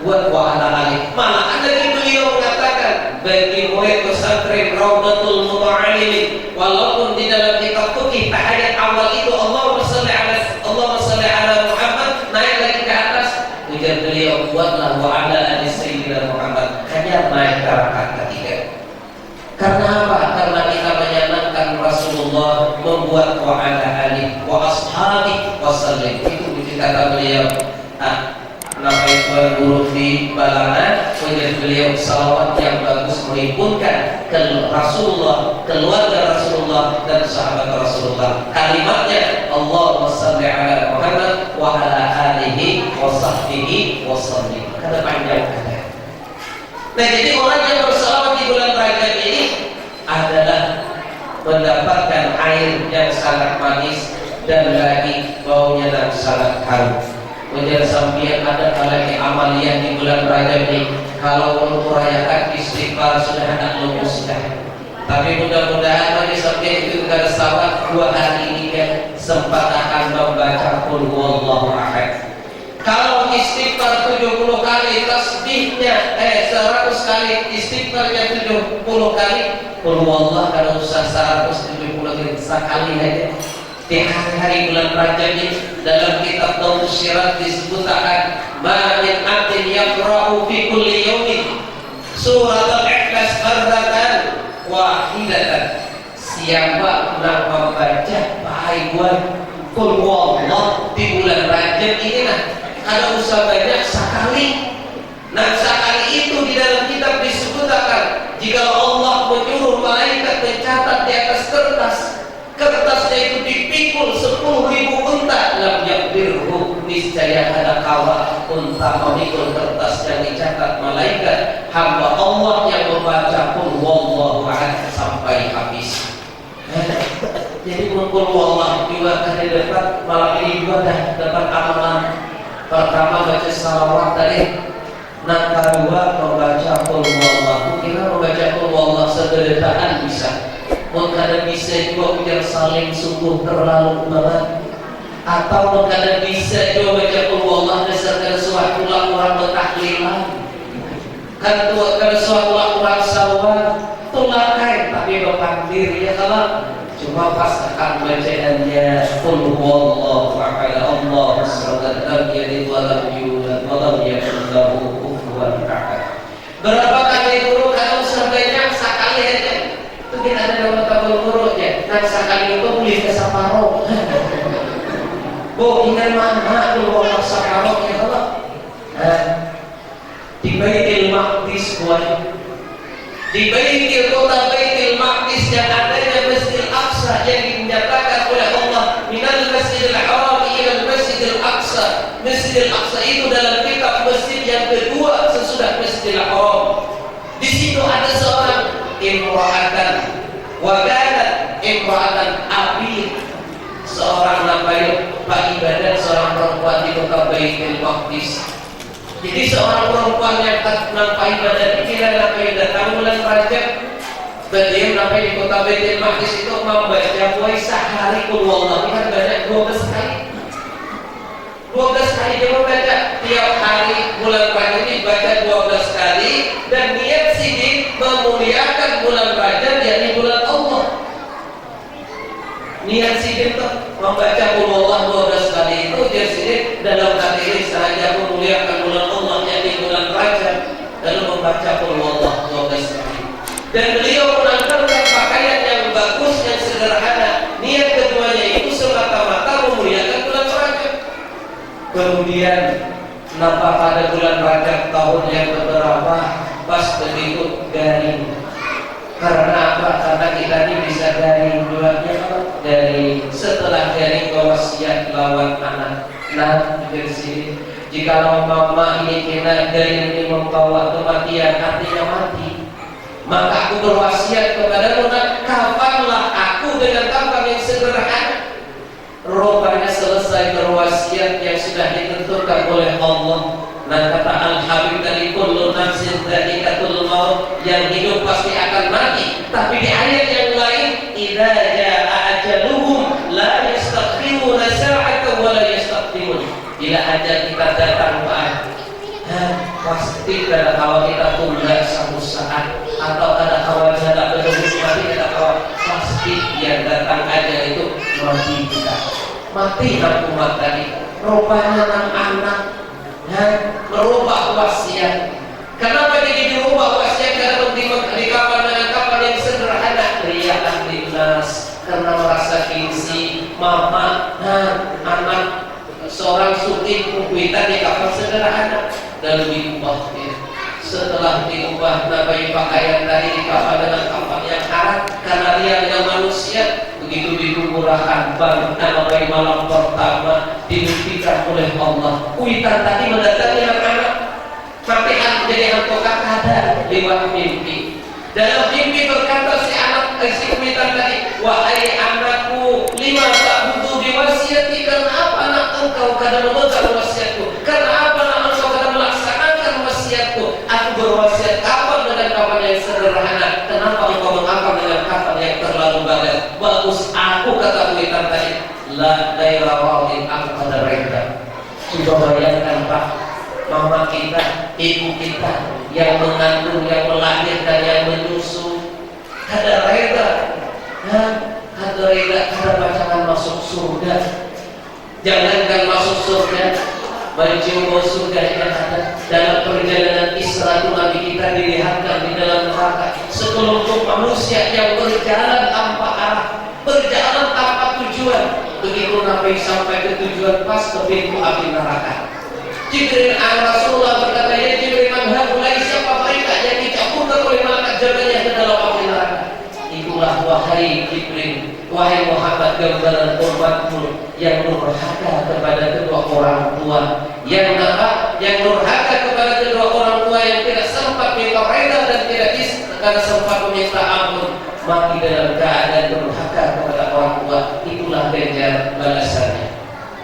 buat wa ala ali. Malah ada yang beliau mengatakan bagi murid pesantren Raudatul Muta'allimin, walaupun di dalam kitab fikih ayat awal itu Allahumma shalli ala Muhammad, naik lagi ke atas, ujar beliau buatlah wa ala ali sayyidina Muhammad, hanya naik ke rakaat ketiga. Karena apa? Karena kita menyenangkan Rasulullah, membuat wa ala ali wa ashabi wa sallim. Itu kata beliau. Nama Tuan Guru di Balangan, ujar beliau salawat yang bagus melimpahkan ke Rasulullah, keluarga Rasulullah dan sahabat Rasulullah. Kalimatnya Allahumma shalli ala Muhammad wa ala alihi wa sahbihi wa sallim. Kata panjang kata. Nah, jadi orang yang bersalawat di bulan Rajab ini adalah mendapatkan air yang sangat manis dan lagi baunya dan sangat harum. Ujar sampian ada lagi amaliyah di bulan Rajab ini. Kalau untuk merayakan istighfar sudah ada lumuskan. Tapi mudah-mudahan bagi sampian itu tidak sahabat 2 hari ini kan sempat akan membaca qul huwallahu ahad. Kalau istighfar 70 kali, tasbihnya 100 kali, istighfarnya 70 kali, qul huwallahu kalau usah 170 kali sekali aja. Di hari-hari bulan Rajab ini dalam kitab Daud Syirat disebutkan ma min abdin yaqra'u fi kulli yawmin surat al-ikhlas bardatan wahidatan. Siapa yang membaca bahayuan qul huwallah di bulan Rajab ini ada usaha banyak sekali. Nah, sekali itu di dalam kitab disebutkan jika Allah menyuruh malaikat mencatat di atas kertasnya itu dipikul 10.000 unta, lam yakbirhu, niscaya ada kawat unta memikul kertas yang dicatat malaikat hamba Allah yang membaca qul huwallahu ahad sampai habis. Jadi qul huwallahu juga kali dapat malam ini juga dapat amalan. Pertama baca salawat tadi, nah kedua membaca qul huwallahu. Kita membaca qul huwallahu sederhanaan bisa. Kadang bisa juga ujar saling sungguh terlalu banget, atau kadang bisa juga baca qul huwallahu dasarkan suatu orang bertahlilan kan tuh kada suatu orang salawat tulakai tapi bertakbir ya kalau cuma pas akan bacaannya qul huwallahu ahad Allahu samad lam yalid wa lam yulad wa lam yakul lahu kufuwan ahad. Berapa kali guru kalau sebanyak sekali aja itu kita ada dalam tabel gurunya. Nah sekali itu boleh ke saparo. Bu ingat mana qul huwallahu saparo ya Allah. Di Baitul Maqdis buat di Baitul Kota Baitul Maqdis yang adanya Masjidil Aqsa yang dinyatakan oleh Allah minal Masjidil Haram ila Masjidil Aqsa. Masjidil Aqsa itu dalam kitab masjid yang kedua sesudah Masjidil Haram. Di situ ada seorang imra'atan wa kanat imra'atan abid, seorang namanya Pak Ibadat, seorang perempuan di kota Baitul Maqdis. Jadi seorang perempuan yang nampak ibadah dikira nampak datang bulan Rajab, beliau nampak di kota Baitul Maqdis itu membaca puasa sehari kul wallah, kan banyak 12 kali. 12 kali dia membaca tiap hari bulan Rajab ini baca 12 kali dan niat sidik memuliakan bulan Rajab yakni bulan Allah. Niat sidik membaca kul wallah 12 kali itu dia sidik dalam hati ini saja memuliakan bulan Allah yakni bulan Rajab, lalu membaca qul huwallahu 12 kali. Dan beliau menanggalkan pakaian yang bagus yang sederhana. Niat keduanya itu semata-mata memuliakan bulan Rajab. Kemudian nampak pada bulan Rajab tahun yang keberapa pas begitu garing. Karena apa? Karena kita ini bisa garing bulannya dari setelah garing wasiat lawan anak. Nah, dari sini jika mama ini kena dari ini membawa kematian, artinya mati, maka aku berwasiat kepada Nona, kafanlah aku dengan kafan yang sederhana. Rupanya selesai berwasiat yang sudah ditentukan oleh Allah. Nah, kata Al-Habib tadi, kullu nafsin dha'iqatul maut, yang hidup pasti akan mati. Tapi di ayat yang lain, idza jaa ajaluhum la yastakhiruna sa'atan wa la yastaqdimun. Bila ajal kita datang pasti ada kalau kita tunda satu saat, atau ada kawan ada penduduk mati, ada kawan pasti yang datang ajal itu mati kita. Mati umat tadi. Rupanya anak merubah wasiat. Kenapa jadi dirubah wasiat? Karena di kapan dengan kapan yang sederhana, ria'an linnas, karena merasa gengsi, mama, anak, seorang suki kuitan di kapan sederhana, lalu diubah. Setelah diubah namanya pakaian tadi di kapan dengan kapan yang haram, karena dia dengan manusia. Begitu dimurahkan nama bayi malam pertama dimimpikan oleh Allah. Kuitan tadi mendatangi anak-anak, tapi jadi hantu ada lewat mimpi. Dalam mimpi berkata si anak si kuitan tadi, wahai anakku, lima tak butuh diwasiati, karena apa anak engkau kadang memegang wasiatku? Karena apa anak engkau kadang melaksanakan wasiatku? Aku berwasiat kapan dengan kapan yang sederhana. Kenapa engkau mengapa dengan kapan yang terlalu bagus? Bagus aku kata kuitan tadi, la daerah wadin aku pada mereka. Sudah bayangkan Pak, mama kita, ibu kita yang mengandung, yang melahirkan, yang menyusu, kada reda, kada reda, kada pacaran masuk surga. Jangankan masuk surga, mencium surga yang ada. Dalam perjalanan Isra Nabi kita dilihatkan di dalam neraka sekelompok manusia yang berjalan tanpa arah, berjalan tanpa tujuan. Begitu Nabi sampai ke tujuan pas ke pintu api neraka. Jibril Rasulullah berkata, ya Jibril, man haulai, siapa mereka yang dicampurkan oleh malaikat jaganya ke dalam api neraka? Itulah wahai Jibril, wahai Muhammad, gambaran umatmu yang durhaka kepada kedua orang tua, yang durhaka kepada kedua orang tua, yang tidak sempat minta reda dan tidak sempat meminta ampun, mati dalam keadaan durhaka kepada orang tua. Itulah ganjaran balasannya,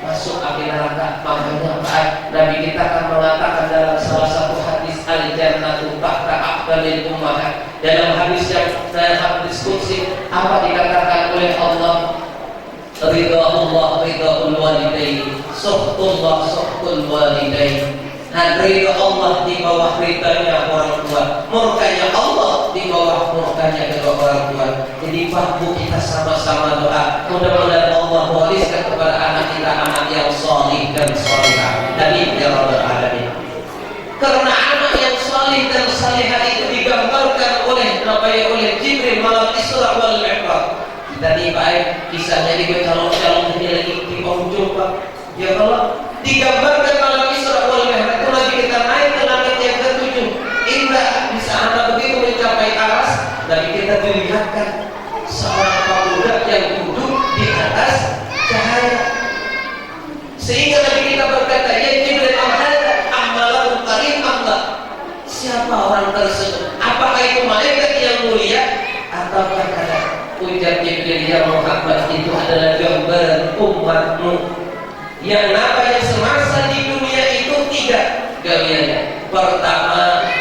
masuk api neraka. Makanya Nabi kita akan mengatakan dalam salah satu hadis, al-jannatu tahta aqdamil ummahat. Dalam hadis yang saya diskusi, apa dikatakan oleh Allah? Ridha Allah, ridhaul walidain, suhtullah, suhtul walidain. Dan ridha Allah di bawah ridhanya orang tua, murkanya Allah di bawah murkanya kedua orang tua. Jadi Pak Bu, kita sama-sama doa, mudah-mudahan Allah wariskan kepada anak kita anak yang salih dan salihah. Amin ya rabbal alamin. Karena anak yang salih dan salihah itu digambarkan oleh Jibril malam Isra wal Mi'raj. Tadi Pak kisahnya di calon-calon ini lagi di penghujung Pak. Ya kalau digambarkan malam Isra wal Mi'raj itu lagi kita naik ke langit yang ke-7. Indah, bisa anak begitu mencapai arah kita dilihatkan seorang pemuda yang duduk di atas cahaya, sehingga Nabi kita berkata, ya Jibril, amalan karim Allah. Siapa orang tersebut? Apakah itu malaikat yang mulia ataukah kata ujar Jibril, ya Muhammad, itu adalah gambaran umatmu yang namanya semasa di dunia itu tiga galiannya. Pertama,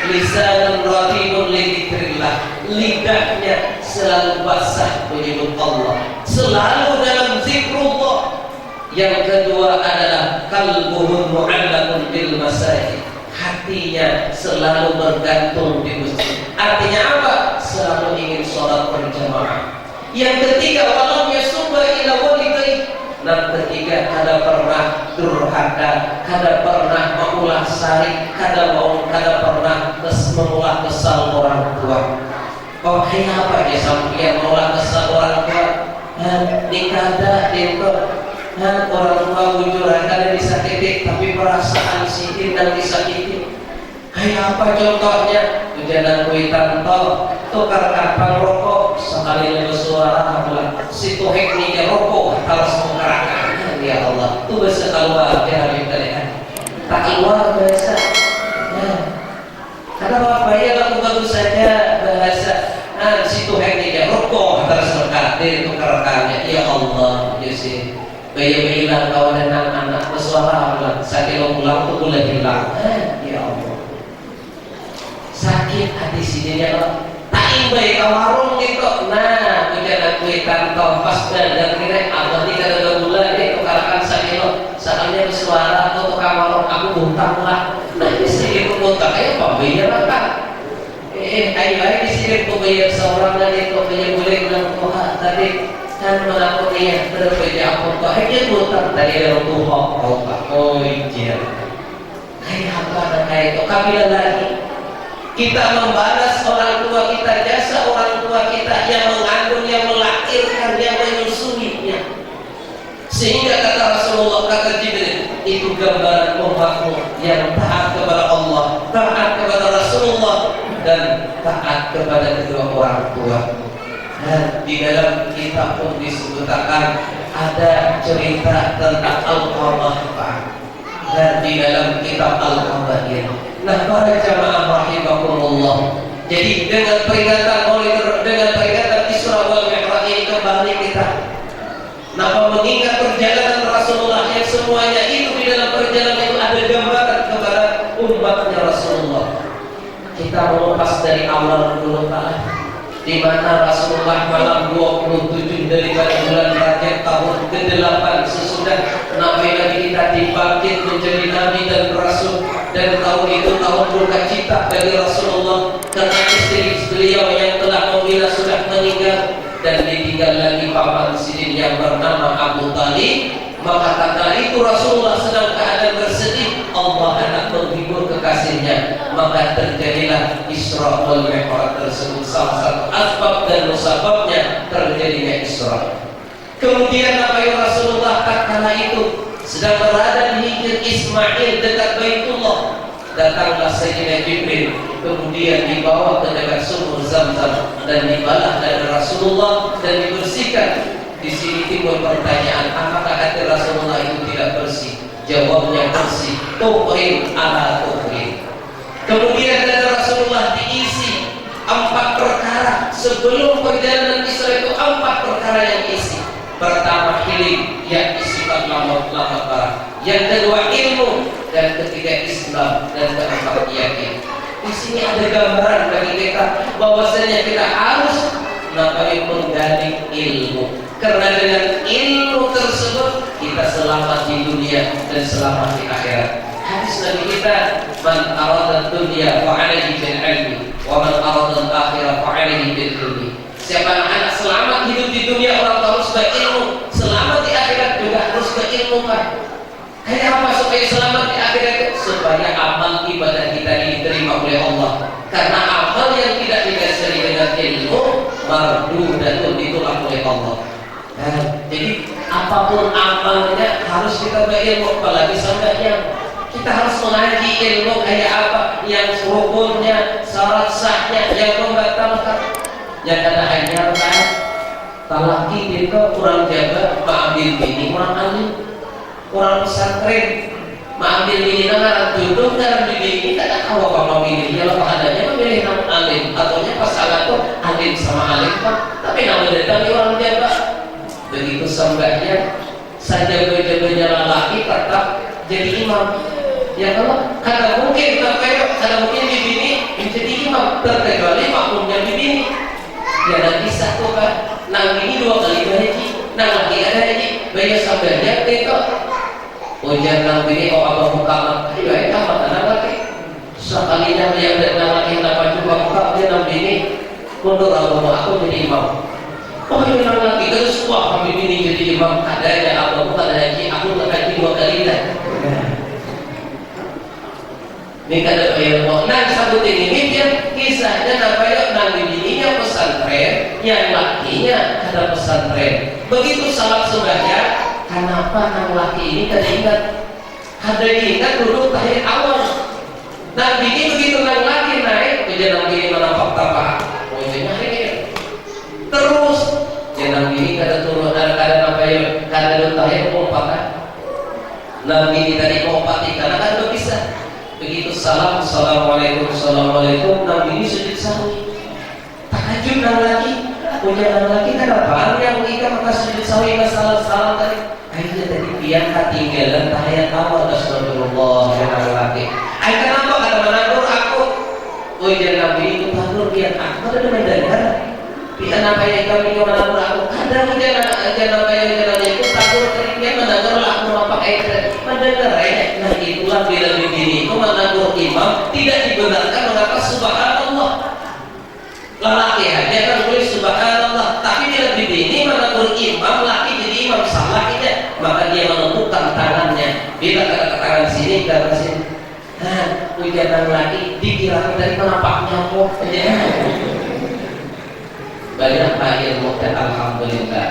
lisanun ratibun lidzikrillah, lidahnya selalu basah menyebut Allah, selalu dalam zikrullah. Yang kedua adalah qalbuhum mu'allaqun bil masajid, hatinya selalu bergantung di masjid. Artinya apa? Selalu ingin sholat berjamaah. Yang ketiga, walam yasubba ila walidayhi. Dan ketiga, kada pernah durhaka, kada pernah mengulah sari, kada pernah mengulah kesal orang tua. Oh, kenapa dia sampai mengulah kesal orang tua? Nikah dah, orang tua bujur kada disakiti, tapi perasaan sikit dan disakiti. Kayak apa contohnya? Hujanan kuitan tol, tukar kapal rokok, sekali bersuara apalah, situ hekniknya rokok harus menggerakkan. Ya Allah, itu bahasa keluar ya Habib kalian. Tak keluar bahasa. Karena apa ya, laku bagus saja bahasa. Situ hekniknya rokok harus menggerakkan, tukarkannya. Ya Allah, ya sih. Bayi-bayi hilang, kawan anak-anak bersuara apalah, sakit pulang tuh boleh hilang. Ya Allah. Sakit hati sininya kalau tak imbai ke warung gitu. Nah, ujian kue kantong pas dan kira abah ni kada gula deh tukarakan sakilo. Soalnya bersuara atau tukang warung aku buntang lah. Nah, di sini pun buntang kayak pembayar kan. Ayo di sini pembayar seorang dari itu punya boleh bilang Tuhan tadi kan menakutnya berbeda apa kok aja buntang tadi ada Tuhan oh iya. Kayak apa dan kayak itu kabilan lagi. Kita membalas orang tua kita, jasa orang tua kita yang mengandung, yang melahirkan, yang menyusuinya. Sehingga kata Rasulullah, kata Jibril, itu gambaran umatmu yang taat kepada Allah, taat kepada Rasulullah, dan taat kepada kedua orang tua. Dan di dalam kitab pun disebutkan ada cerita tentang Al-Qamah, dan di dalam kitab Al-Qamah. Nah, para jamaah rahimakumullah. Jadi dengan peringatan Isra wal Mi'raj ini kembali kita mengingat perjalanan Rasulullah yang semuanya itu di dalam perjalanan itu ada gambaran kepada umatnya Rasulullah. Kita mengupas dari awal dulu Pak, di mana Rasulullah malam 27 daripada bulan Rajab tahun ke-8 sesudah Nabi kita dibangkit menjadi Nabi dan Rasul, dan tahun itu tahun berkacita dari Rasulullah karena istri beliau yang telah membela sudah meninggal, dan ditinggal lagi paman sidin yang bernama Abu Talib. Maka tatkala itu Rasulullah sedang keadaan bersedih, Allah hendak menghibur kekasihnya, maka terjadilah Isra wal Mi'raj tersebut, salah satu asbab dan musababnya terjadinya Isra. Kemudian Nabi Rasulullah tatkala itu sedang berada di Hijr Ismail dekat Baitullah, datanglah Sayyidina Jibril, kemudian dibawa ke dekat sumur Zamzam dan dibalah dari Rasulullah dan dibersihkan. Di sini timbul pertanyaan, apakah hati Rasulullah itu tidak bersih? Jawabnya bersih. Tuhrin ala tuhrin. Kemudian kata Rasulullah diisi 4 perkara sebelum perjalanan Isra itu, 4 perkara yang isi. Pertama hilim, yakni sifat lambat parah. Yang kedua ilmu, dan ketiga Islam, dan keempat yakin. Di sini ada gambaran bagi kita bahwasanya kita harus menggali ilmu. Karena dengan ilmu tersebut kita selamat di dunia dan selamat di akhirat. Hadis Nabi kita, man arada dunya fa alaihi bil ilmi, wa man arada al-akhirah fa alaihi bil ilmi. Siapa anak selamat hidup di dunia, orang harus berilmu. Selamat di akhirat juga harus berilmu, Pak. Kayak apa supaya selamat di akhirat itu? Supaya amal ibadah kita diterima oleh Allah. Karena amal yang tidak didasari dengan ilmu, mardudatun, ditolak oleh Allah. Jadi apapun amalnya harus kita berilmu, apalagi sembahyang. Kita harus mengaji ilmu kayak apa, yang rukunnya, syarat sahnya, yang membatalkan. yang ada hanya kan talaki itu kurang jaga mengambil bini kurang alim kurang pesantren mengambil bini dengan jodoh dan bini tidak tahu apa pilih kalau adanya memilih nama alim atau pasangan tuh alim sama alim pak tapi nama dari orang jaga begitu sembahnya saja jaga-jaganya lelaki tetap jadi imam ya kalau karena mungkin karena mungkin bini menjadi imam terkecuali makmumnya bini ya nanti satu kan nang ini 2 kali haji nang lagi ada haji banyak sambelnya itu ujian nang ini abah buka ayo itu apa nang lagi sekali yang nang lagi dapat juga buka dia nang ini mundur aku jadi imam oh ini nang lagi terus wah kami ini jadi imam adanya abah buka ada haji aku haji 2 kali dah ini kada bayar mau nah sabut ini dia kisahnya namanya nabi bininya pesantren yang lakinya kada pesantren begitu salat sembahyang kenapa nang laki ini kada ingat dulu tahir awal nabi ini begitu nang laki naik kejadian nabi ini menampak tapak wajahnya ini terus jangan nabi ini kada turun kada namanya kada dulu tahir lompatan nabi ini tadi lompat karena kada bisa begitu salam assalamualaikum assalamualaikum nabi ini sujud sahwi tahajud nang lagi punya nang lagi kan apaan yang ikan maka sujud sahwi masalah salam tadi akhirnya tadi biar ketinggalan tahiyat awal astagfirullah ya nang lagi kenapa kata menakur aku jangan nabi itu takur biar aku ada mendengar biar apa yang kami menakur aku kadang jangan apa yang itu takur biar mendengar aku apa mendengar nah itulah bila begini itu menakur imam tidak dibenarkan mengatakan subhanallah lelaki aja kan boleh subhanallah tapi bila begini menakur imam laki jadi imam salah tidak maka dia menentukan tangannya bila kata tangan sini ke sini nah ujian lagi dikira dari penapak nyamuk banyak ilmu dan alhamdulillah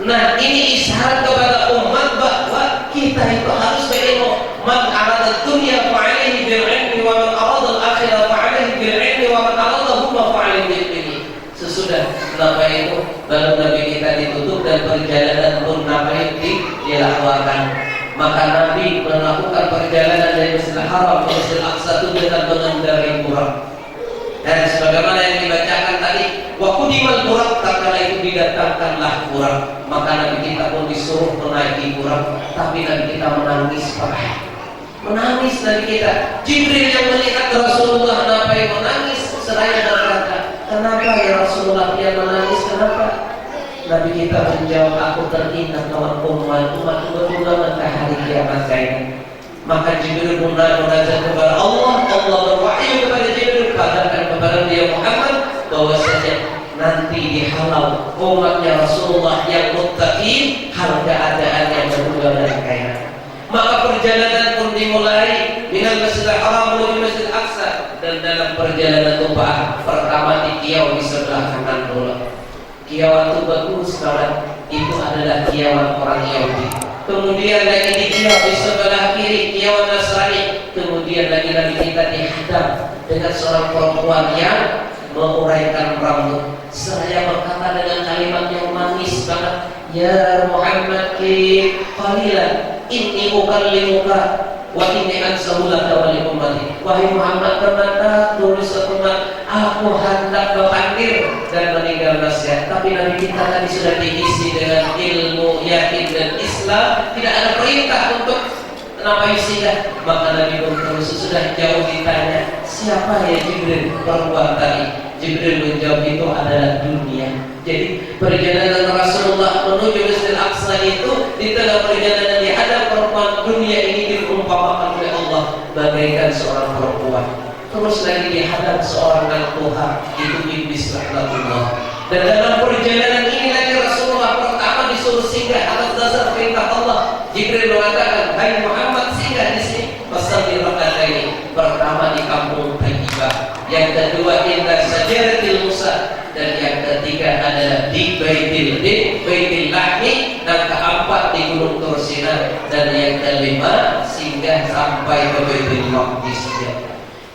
nah ini isyarat kepada umat bahwa kita itu harus berilmu man arada dunya fa'alihi bil ilmi wa man arada al-akhirah fa'alihi bil ilmi wa man arada huma fa'alihi bil ilmi sesudah kenapa itu baru Nabi kita ditutup dan perjalanan pun Nabi dilakukan maka Nabi melakukan perjalanan dari Masjidil Haram ke Masjidil Aqsa itu dengan mengendarai buraq dan sebagaimana yang dibacakan tadi wa qudimal buraq tatkala itu didatangkanlah buraq maka Nabi kita pun disuruh menaiki buraq tapi Nabi kita menangis menangis Nabi kita Jibril yang melihat Rasulullah Nabi yang menangis seraya berkata kenapa ya Rasulullah dia menangis kenapa Nabi kita menjawab aku teringat kawan umatku berpegangan ke hari kiamat ini maka Jibril munajat kepada Allah berwahyu kepada Jibril katakan kepada dia Muhammad bahwasanya nanti dihalau umatnya Rasulullah yang muttaqin hal keadaan yang berubah dan kaya maka perjalanan pun dimulai minal Masjidil Haram menuju Masjidil Aqsa dan dalam perjalanan itu pertama di kiau di sebelah kanan dulu kiawan itu bagus kawan itu adalah kiawan orang Yahudi kemudian lagi di kiau di sebelah kiri kiawan Nasrani kemudian lagi kita dihadap dengan seorang perempuan yang menguraikan rambut seraya berkata dengan kalimat yang manis banget ya Muhammad qalilan inni ukallimuka wa inni ansahulaka wa li ummati wahai Muhammad kenapa tulis umat aku hendak berpandir dan meninggal nasihat tapi Nabi kita tadi sudah diisi dengan ilmu yakin dan Islam tidak ada perintah untuk kenapa isinya maka Nabi pun terus sudah jauh ditanya siapa ya Jibril perempuan tadi Jibril menjawab itu adalah dunia jadi perjalanan Rasulullah menuju Masjidil Aqsa itu di tengah perjalanan dihadap perempuan dunia ini diumpamakan oleh Allah bagaikan seorang perempuan terus lagi dihadap seorang al-Tuhan itu iblis rahmatullah dan dalam perjalanan ini lagi Rasulullah pertama disuruh singgah atas dasar perintah Allah Jibril mengatakan hai Muhammad singgah di sini pasal di rakaat ini pertama di kampung Tayyibah yang kedua indah Sajaratil Musa dan yang ketiga adalah di Baitil Lahmi dan keempat di Gunung Tursina dan yang kelima singgah sampai ke Baitul Maqdis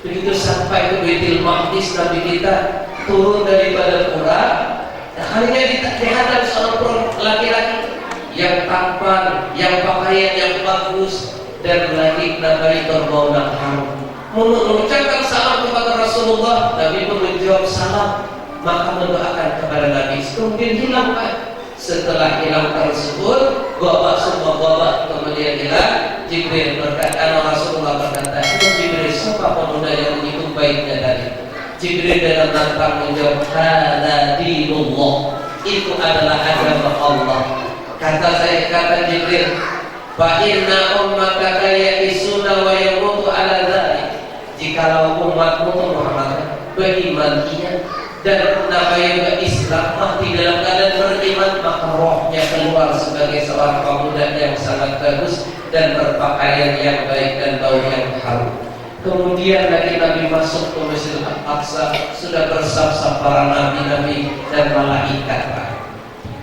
begitu sampai ke Baitul Maqdis Maqdis Nabi kita turun daripada Quran. Hanya dihadap seorang laki-laki yang tampan, yang pakaian yang bagus, dan lagi Nabi berbau harum. Mengucapkan salam kepada Rasulullah, Nabi pun menjawab salam, maka mendoakan kepada Nabi. Kemudian hilang Pak. Setelah hilang tersebut, semua kemudian hilang. Jibril berkata, Rasulullah berkata, Jibril, siapa pemuda yang begitu baiknya tadi? Jibril dengan lantang menjawab, hada dinullah, itu adalah agama Allah. Kata Jibril, fa inna ummaka ya'isuna wa yamutu ala dzalik. Jikalau umatmu Muhammad beriman dan namanya Islam mati dalam keadaan beriman, maka rohnya keluar sebagai seorang pemuda yang sangat bagus dan berpakaian yang baik dan bau yang harum. Kemudian lagi Nabi masuk ke Masjidil Aqsa, sudah bersaf-saf para nabi-nabi dan malaikat.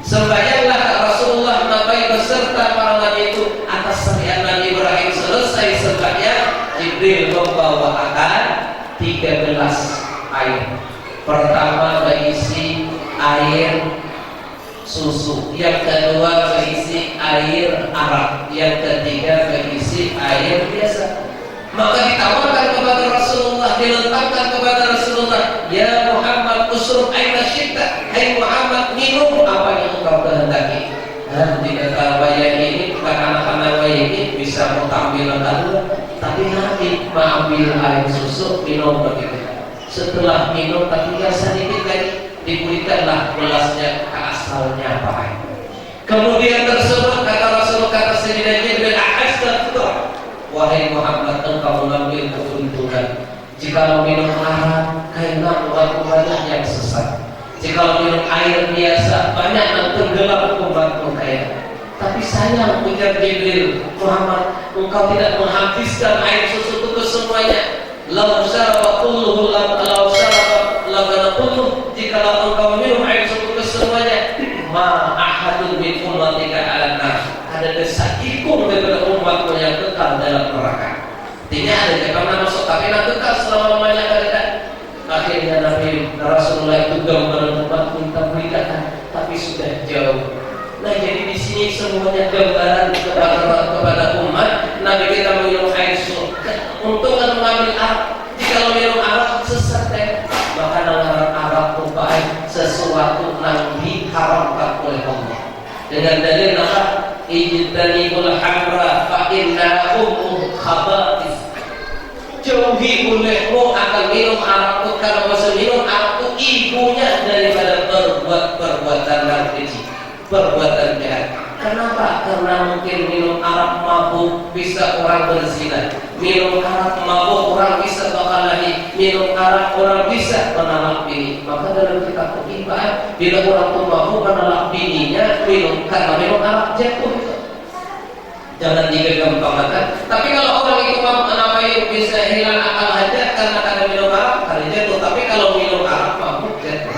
Sembahyanglah Rasulullah Nabi beserta para nabi itu atas syariat Nabi Ibrahim. Selesai sembahyang, Jibril membawakan 3 gelas air. Pertama berisi air susu, yang kedua berisi air arak, yang ketiga berisi air biasa. Maka ditawarkan kepada Rasulullah, diletakkan kepada Rasulullah, ya Muhammad usrub aina syi'ta, hai Muhammad minum apa yang engkau kehendaki. Dan dikata wayang ini bukan anak-anak wayang ini bisa mengambil lalu, tapi Nabi mengambil air susu minum begitu. Setelah minum tapi sedikit lagi, diberikanlah gelasnya ke asalnya Pak. Kemudian tersebut kata Rasulullah, kata Sayyidina Jibril, astagfirullah, wahai Muhammad, engkau mengambil keuntungan. Jika minum arak, karena umat-umat yang sesat. Jika minum air biasa, banyak yang tenggelam umatmu kaya. Tapi sayang, ujar Jibril, Muhammad, engkau tidak menghabiskan air susu itu semuanya. Lau syaraba kulluhu lau syaraba labana kulluh, jika engkau minum air susu kesemuanya, ma ahadun min ummatika ala nar, ada desaikung daripada umatmu yang kekal dalam neraka. Tidak ada yang pernah masuk tapi nak kekal selama-lamanya ada. Akhirnya Nabi Rasulullah itu gambaran umat minta berikan, tapi sudah jauh. Nah jadi di sini semuanya gambaran kepada umat. Nabi kita minum air susu, untuk mengambil arak. Jika minum arak sesat, maka dengan arak merupakan sesuatu yang diharamkan oleh Allah. Dengan dalil apa? Ijtanibul hamra fa inna khaba'is. Jauhi olehmu akan minum arak, karena masa minum arak itu ibunya daripada perbuatan yang keji, perbuatan jahat. Kenapa? Karena mungkin minum arak mabuk bisa orang berzina, minum arak mabuk orang bisa berkelahi, minum arak orang bisa menalak bini. Maka dalam kitab Ibadah, bila orang itu mabuk menalak bininya, karena minum arak jatuh. Jangan digampangkan. Tapi kalau orang itu namanya bisa hilang akal aja karena minum arak, kali jatuh. Tapi kalau minum arak mabuk jatuh.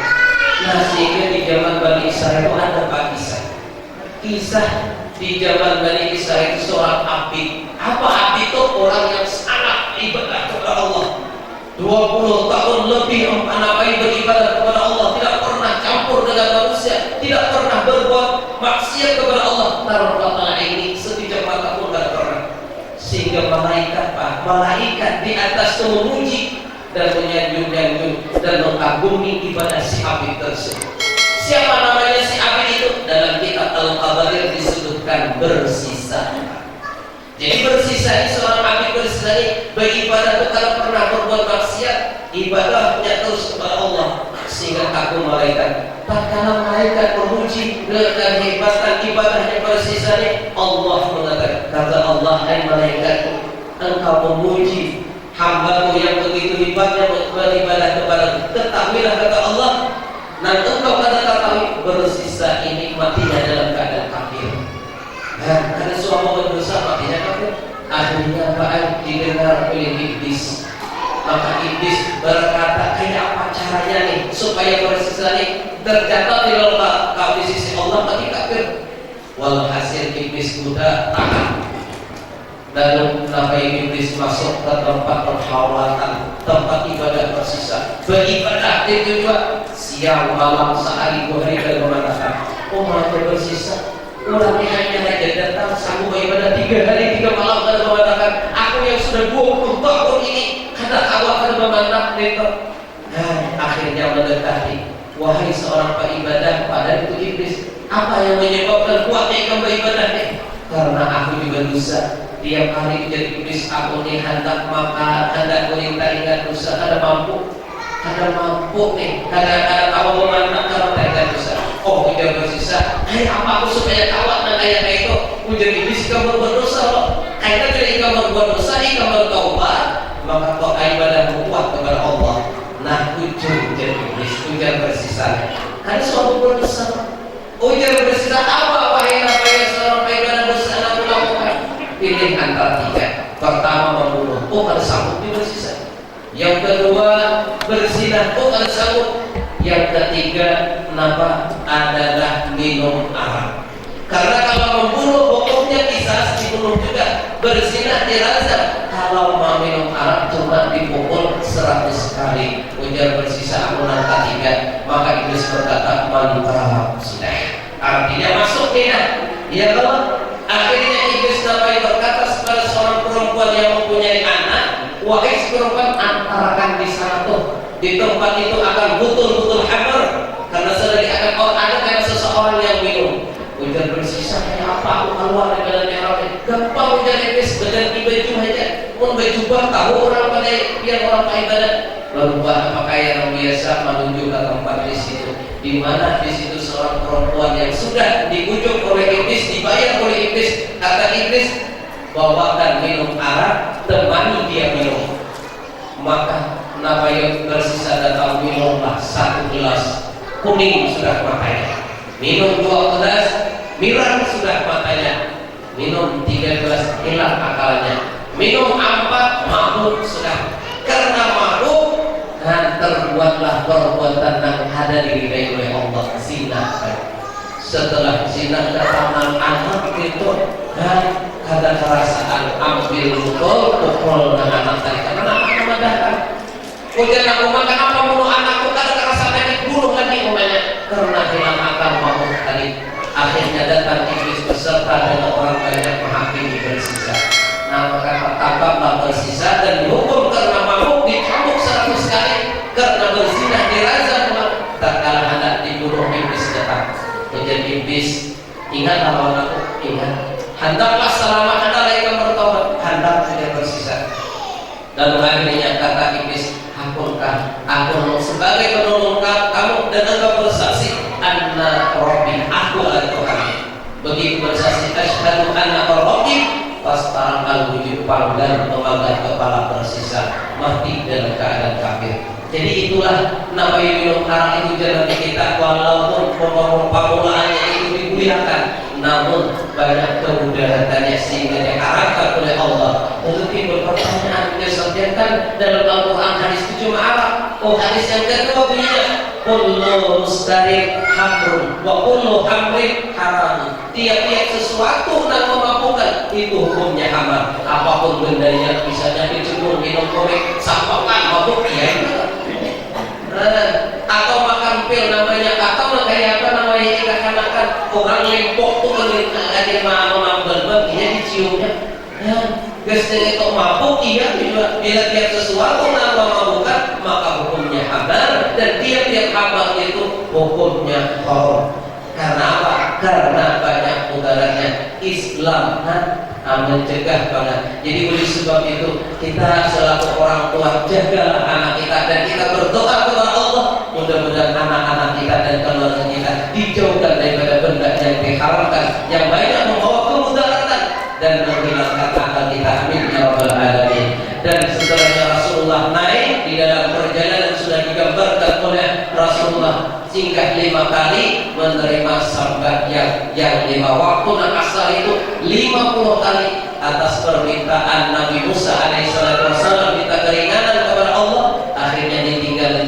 Nah sehingga di zaman Bani Israil itu ada kisah di zaman Bani Israil itu seorang abid. Apa abid itu? Orang yang sangat ibadah kepada Allah. 20 tahun lebih beribadah kepada Allah, tidak pernah campur dengan manusia, tidak pernah berbuat maksiat kepada Allah. Taruhlah ini sekejap mata pun tidak pernah. Sehingga malaikat di atas memuji dan menyanjung-nyanjung dan mengagumi ibadah si abid tersebut. Siapa namanya si abid itu? Dalam kitab Al-Qabadir disebutkan bersisa. Jadi bersisa ini, seorang abid bersisa ini beribadah bukan pernah berbuat maksiat, ibadahnya terus kepada Allah. Sehingga aku malaikat, tatkala malaikat memuji dengan hebatan ibadahnya bersisa ini, Allah mengatakan, kata Allah, hai malaikatku, engkau memuji hambaku yang begitu hebatnya beribadah kepada, ketahuilah kata Allah, dan engkau ketahui bersisa ini matinya dalam keadaan kafir. Nah, ada suami berdosa matinya kafir. Akhirnya Baal didengar oleh iblis. Maka iblis berkata, kayak apa caranya nih supaya bersisa ini tercatat di dalam kau di sisi Allah mati kafir. Walhasil iblis sudah tahan. Lalu Nabi iblis masuk ke tempat perkhawatan, tempat ibadah bersisa. beribadah itu juga siang malam sehari 2 hari dan mengatakan oh masih bersisa orang yang aja datang sanggup beribadah 3 hari 3 malam dan mengatakan aku yang sudah 20 tahun ini karena aku akan memandang mereka. Akhirnya mendekati, wahai seorang peribadah, pada itu iblis, apa yang menyebabkan kuatnya kamu beribadahnya? Karena aku juga dosa. Tiap hari jadi iblis, aku nih hendak makan, hendak ingat dosa, kada mampu nih. Kadang-kadang aku memandang kalau ingat dosa. Oh, udah bersisa. Apa aku supaya kawat dan kayak itu? Udah iblis kamu berdosa loh. Karena jadi kamu berdosa, kamu taubat, maka kau ibadahmu kuat kepada Allah. Nah, ujung jadi iblis, ujar bersisa. Karena suatu berdosa. Ujar bersisa apa? Wahai seorang ibadah dosa aku lakukan. Pilih antara 3. Pertama membunuh. Oh, kalau sanggup dia bersisa. Yang kedua berzina. Oh, kalau sanggup. Yang ketiga adalah minum arak. Karena kalau membunuh pokoknya kisah dibunuh juga. Berzina dirazam. Kalau mau minum arak cuma dipukul 100 kali. Ujar bersisa aku angka 3. Maka iblis berkata mantap sudah. Artinya masuk dia. Ya kalau akhirnya iblis sampai berkata kepada seorang perempuan yang mempunyai anak, wahai perempuan antarakan di sana tuh. Di tempat itu akan betul-betul hammer karena sedang akan ada kayak seseorang yang minum. Ujar bersisa kayak apa aku keluar dari badannya orang gampang ujar iblis badan di baju aja pun baju tahu orang pada biar orang pakai badan berubah pakaian yang biasa menuju ke tempat di situ di mana di situ seorang perempuan yang sudah dibujuk oleh iblis dibayar oleh iblis kata iblis bawakan minum arak temani dia minum maka Nabayut bersisa datang minumlah 1 gelas kuning sudah matanya minum 2 gelas mirang sudah matanya minum 3 gelas hilang akalnya minum 4 mabuk sudah karena mabuk dan terbuatlah perbuatan yang ada diridai oleh Allah zina setelah zina datang anak itu dan ada perasaan ambil pukul anak tadi karena anak datang ujian aku makan apa bunuh anakku kada terasa lagi bunuh lagi umumnya karena hilang akal mau tadi akhirnya datang iblis beserta dengan orang banyak menghakimi bersisa nah maka tertangkaplah bersisa dan dihukum karena mabuk dicambuk 100 kali karena berzina dirazam tak kalah hendak dibunuh iblis datang ujian iblis ingatlah lawan aku ingat hendaklah selama anda lagi bertobat hendak tidak bersisa dan akhirnya kata iblis akunkan aku sebagai penolong kamu dan engkau bersaksi anna rabbi aku adalah Tuhan begitu bersaksi asyhadu anna rabbi pastara al-wujud panggang memegang kepala bersisa mati dalam keadaan kafir jadi itulah namanya minum arak itu jalan kita walaupun pemulaannya itu dimuliakan namun banyak kemudaratannya sehingga diarahkan oleh Allah untuk timbul pertanyaan disebutkan dalam Al-Quran hadis 7 Arab hadis yang kedua bunyinya kullu mustarim hamrun wa kullu hamrin haram tiap-tiap sesuatu yang memabukkan itu hukumnya haram apapun bendanya misalnya dicebur minum kopi sampaikan mabuk ya atau makan pil namanya atau kayak apa namanya dikatakan orang lempok tuh lagi mau nambel dia diciumnya gesture itu mabuk dia juga bila tiap sesuatu nama mabukan maka hukumnya haram dan tiap-tiap haram itu hukumnya haram karena apa? Karena banyak mudaratnya Islam mencegah banget jadi oleh sebab itu kita selaku orang tua jagalah anak kita dan kita berdoa kepada Allah mudah-mudahan anak-anak kita dan keluarga kita dijauhkan daripada benda yang diharamkan yang banyak membawa kemudaratan dan menghilangkan akal kita amin ya rabbal alamin dan setelahnya Rasulullah naik di dalam perjalanan sudah digambarkan oleh Rasulullah singgah 5 kali menerima sambat yang 5 waktu dan asal itu 50 kali atas permintaan Nabi Musa alaihissalam minta keringanan kepada Allah akhirnya ditinggal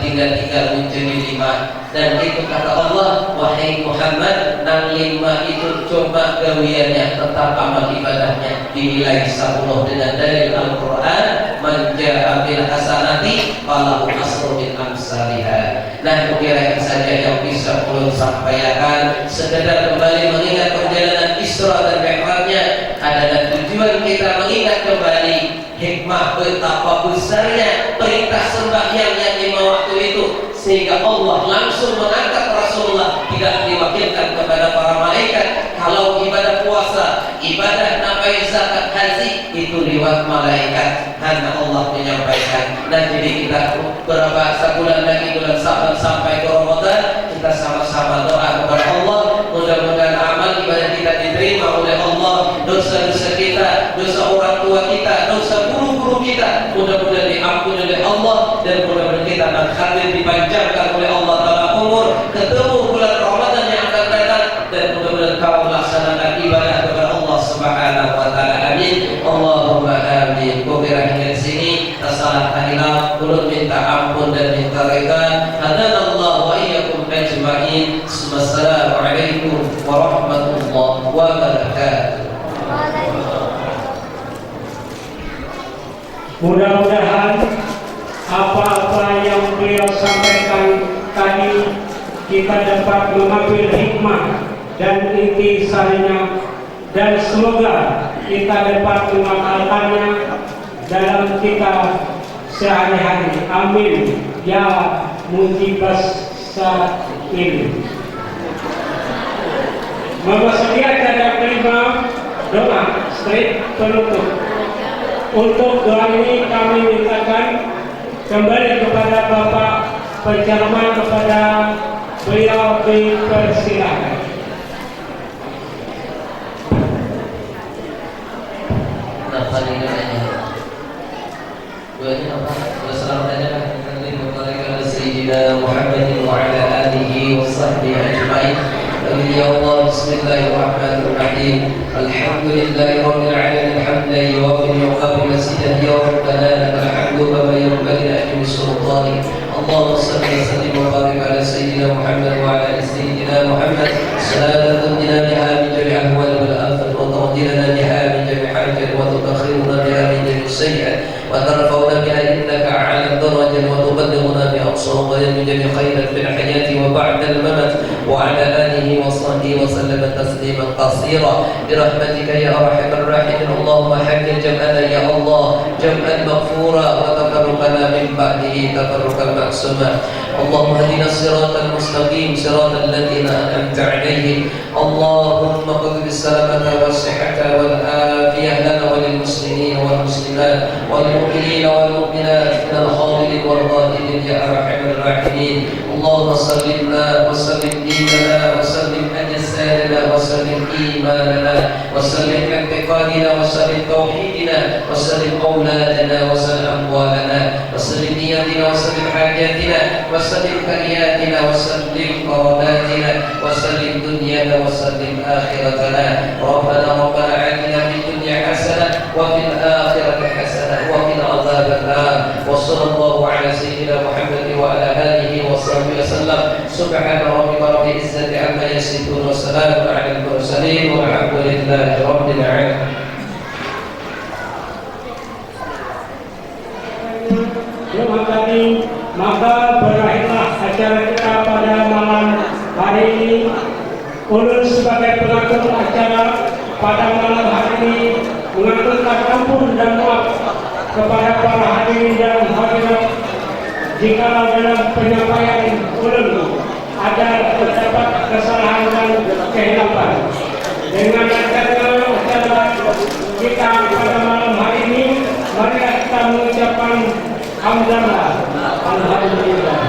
menjadi 5 dan itu kata Allah wahai Muhammad nang 5 itu coba gawiannya tetap amal ibadahnya dinilai 10 dengan dalil Al-Quran man ja'a bil hasanati falahu asru min amsal salihah. Nah, kira saja yang bisa ulun sampaikan, sekedar kembali mengingat perjalanan Isra dan Mi'rajnya adalah tujuan kita mengingat kembali hikmah betapa besarnya perintah sembahyang yang 5 waktu itu, sehingga Allah langsung mengangkat Rasulullah, tidak diwakilkan kepada para malaikat. Kalau ibadah puasa, ibadah nabai, zakat, haji itu lewat malaikat, hanya Allah menyampaikan. Nah, jadi kita berapa sebulan lagi, bulan Sa'ban sampai ke Ramadan, kita sama-sama doa kepada Allah, mudah-mudahan amal ibadah kita diterima oleh Allah, dosa-dosa kita, dosa orang tua kita, dosa guru-guru kita, mudah-mudahan diampuni oleh Allah, dan mudah-mudahan kita akan hadir dipanjangkan oleh Allah dalam umur, ketemu bulan Ramadan yang akan datang, dan mudah-mudahan kau melaksanakan ibadah kepada Allah Subhanahu wa taala. Amin. Allahumma amin. Kira hingga sini salah hilaf, ulun minta ampun dan minta reda. Hadanallahu wa iyyakum ajma'in. Wassalamualaikum warahmatullahi wabarakatuh. Mudah-mudahan apa-apa yang beliau sampaikan tadi kita dapat mengambil hikmah dan intisarinya, dan semoga kita dapat mengamalkannya dalam kita sehari-hari. Amin ya mujibas sa'il. Memasuki acara kelima, doa straight penutup. Untuk doa ini kami mintakan kembali kepada Bapak penceramah, kepada beliau dipersilakan. Sayyidina Muhammadin wa ala alihi wa sahbihi ajma'in. Ya Allah, bismillahirrahmanirrahim. Alhamdulillahi rabbil alamin, hamdan yuwafi yuqabi masidah ya rabbana lakal hamdu kama yanbaghi li ajli sultanik. Allahumma salli wa sallim wa barik ala sayyidina Muhammad wa ala ali sayyidina Muhammad. Salatan tunjina biha min jami'i ahwal wal afat, wa tawdilana biha min jami'i hajat, wa tudakhiruna biha min jami'i sayyi'at, wa tarfa'una biha innaka a'la darajat, wa tuballighuna biha aqsa ghayat min jami'i khairat fil hayati wa ba'da al-mamat, wa ala alihi wa sahbihi wa sallama tasliman qasira bi rahmatika ya arhamar rahimin. Allahumma haqqin jam'ana ya Allah jam'an maghfura, wa tafarruqana min ba'dihi tafarruqan ma'suma. Allahumma hadina siratal mustaqim siratal ladzina an'amta 'alaihim. Allahumma qad bisalamata was sihhata wal afiyah lana wa lil muslimin wal muslimat wal mu'minina wal mu'minat minal khawilin wal ghadibin ya arhamar rahimin. Allahumma sallimna wa sallim dinana wa sallim ajsadana wa sallim imanana wa sallim i'tiqadina wa sallim tauhidina wa sallim awladana wa sallim amwalana wa sallim niyatina wa sallim hajatina wa sallim kariyatina wa sallim qaradatina wa sallim dunyana wa sallim akhiratana. Rabbana atina fid dunya hasanah wa fil akhirati hasanah wa qina adzaban nar. Wa sallallahu ala sayyidina Muhammad wa ala alihi wa sahbihi wasallam. Subhana rabbika rabbil izzati amma yasifun wa salamun ala al-mursalin walhamdulillahi rabbil alamin. Terima kasih. Maka berakhirlah acara kita pada malam hari ini. Ulun sebagai pengatur acara pada malam hari ini mengaturkan ampun dan maaf kepada para hadirin dan hadirat jika dalam penyampaian ulun ada terdapat kesalahan dan kehilapan. Dengan adanya acara kita pada malam hari ini, mari kita mengucapkan hamdalah. Alhamdulillah.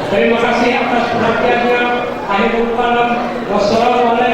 Terima kasih atas perhatiannya. Akhirul kalam. Wassalamualaikum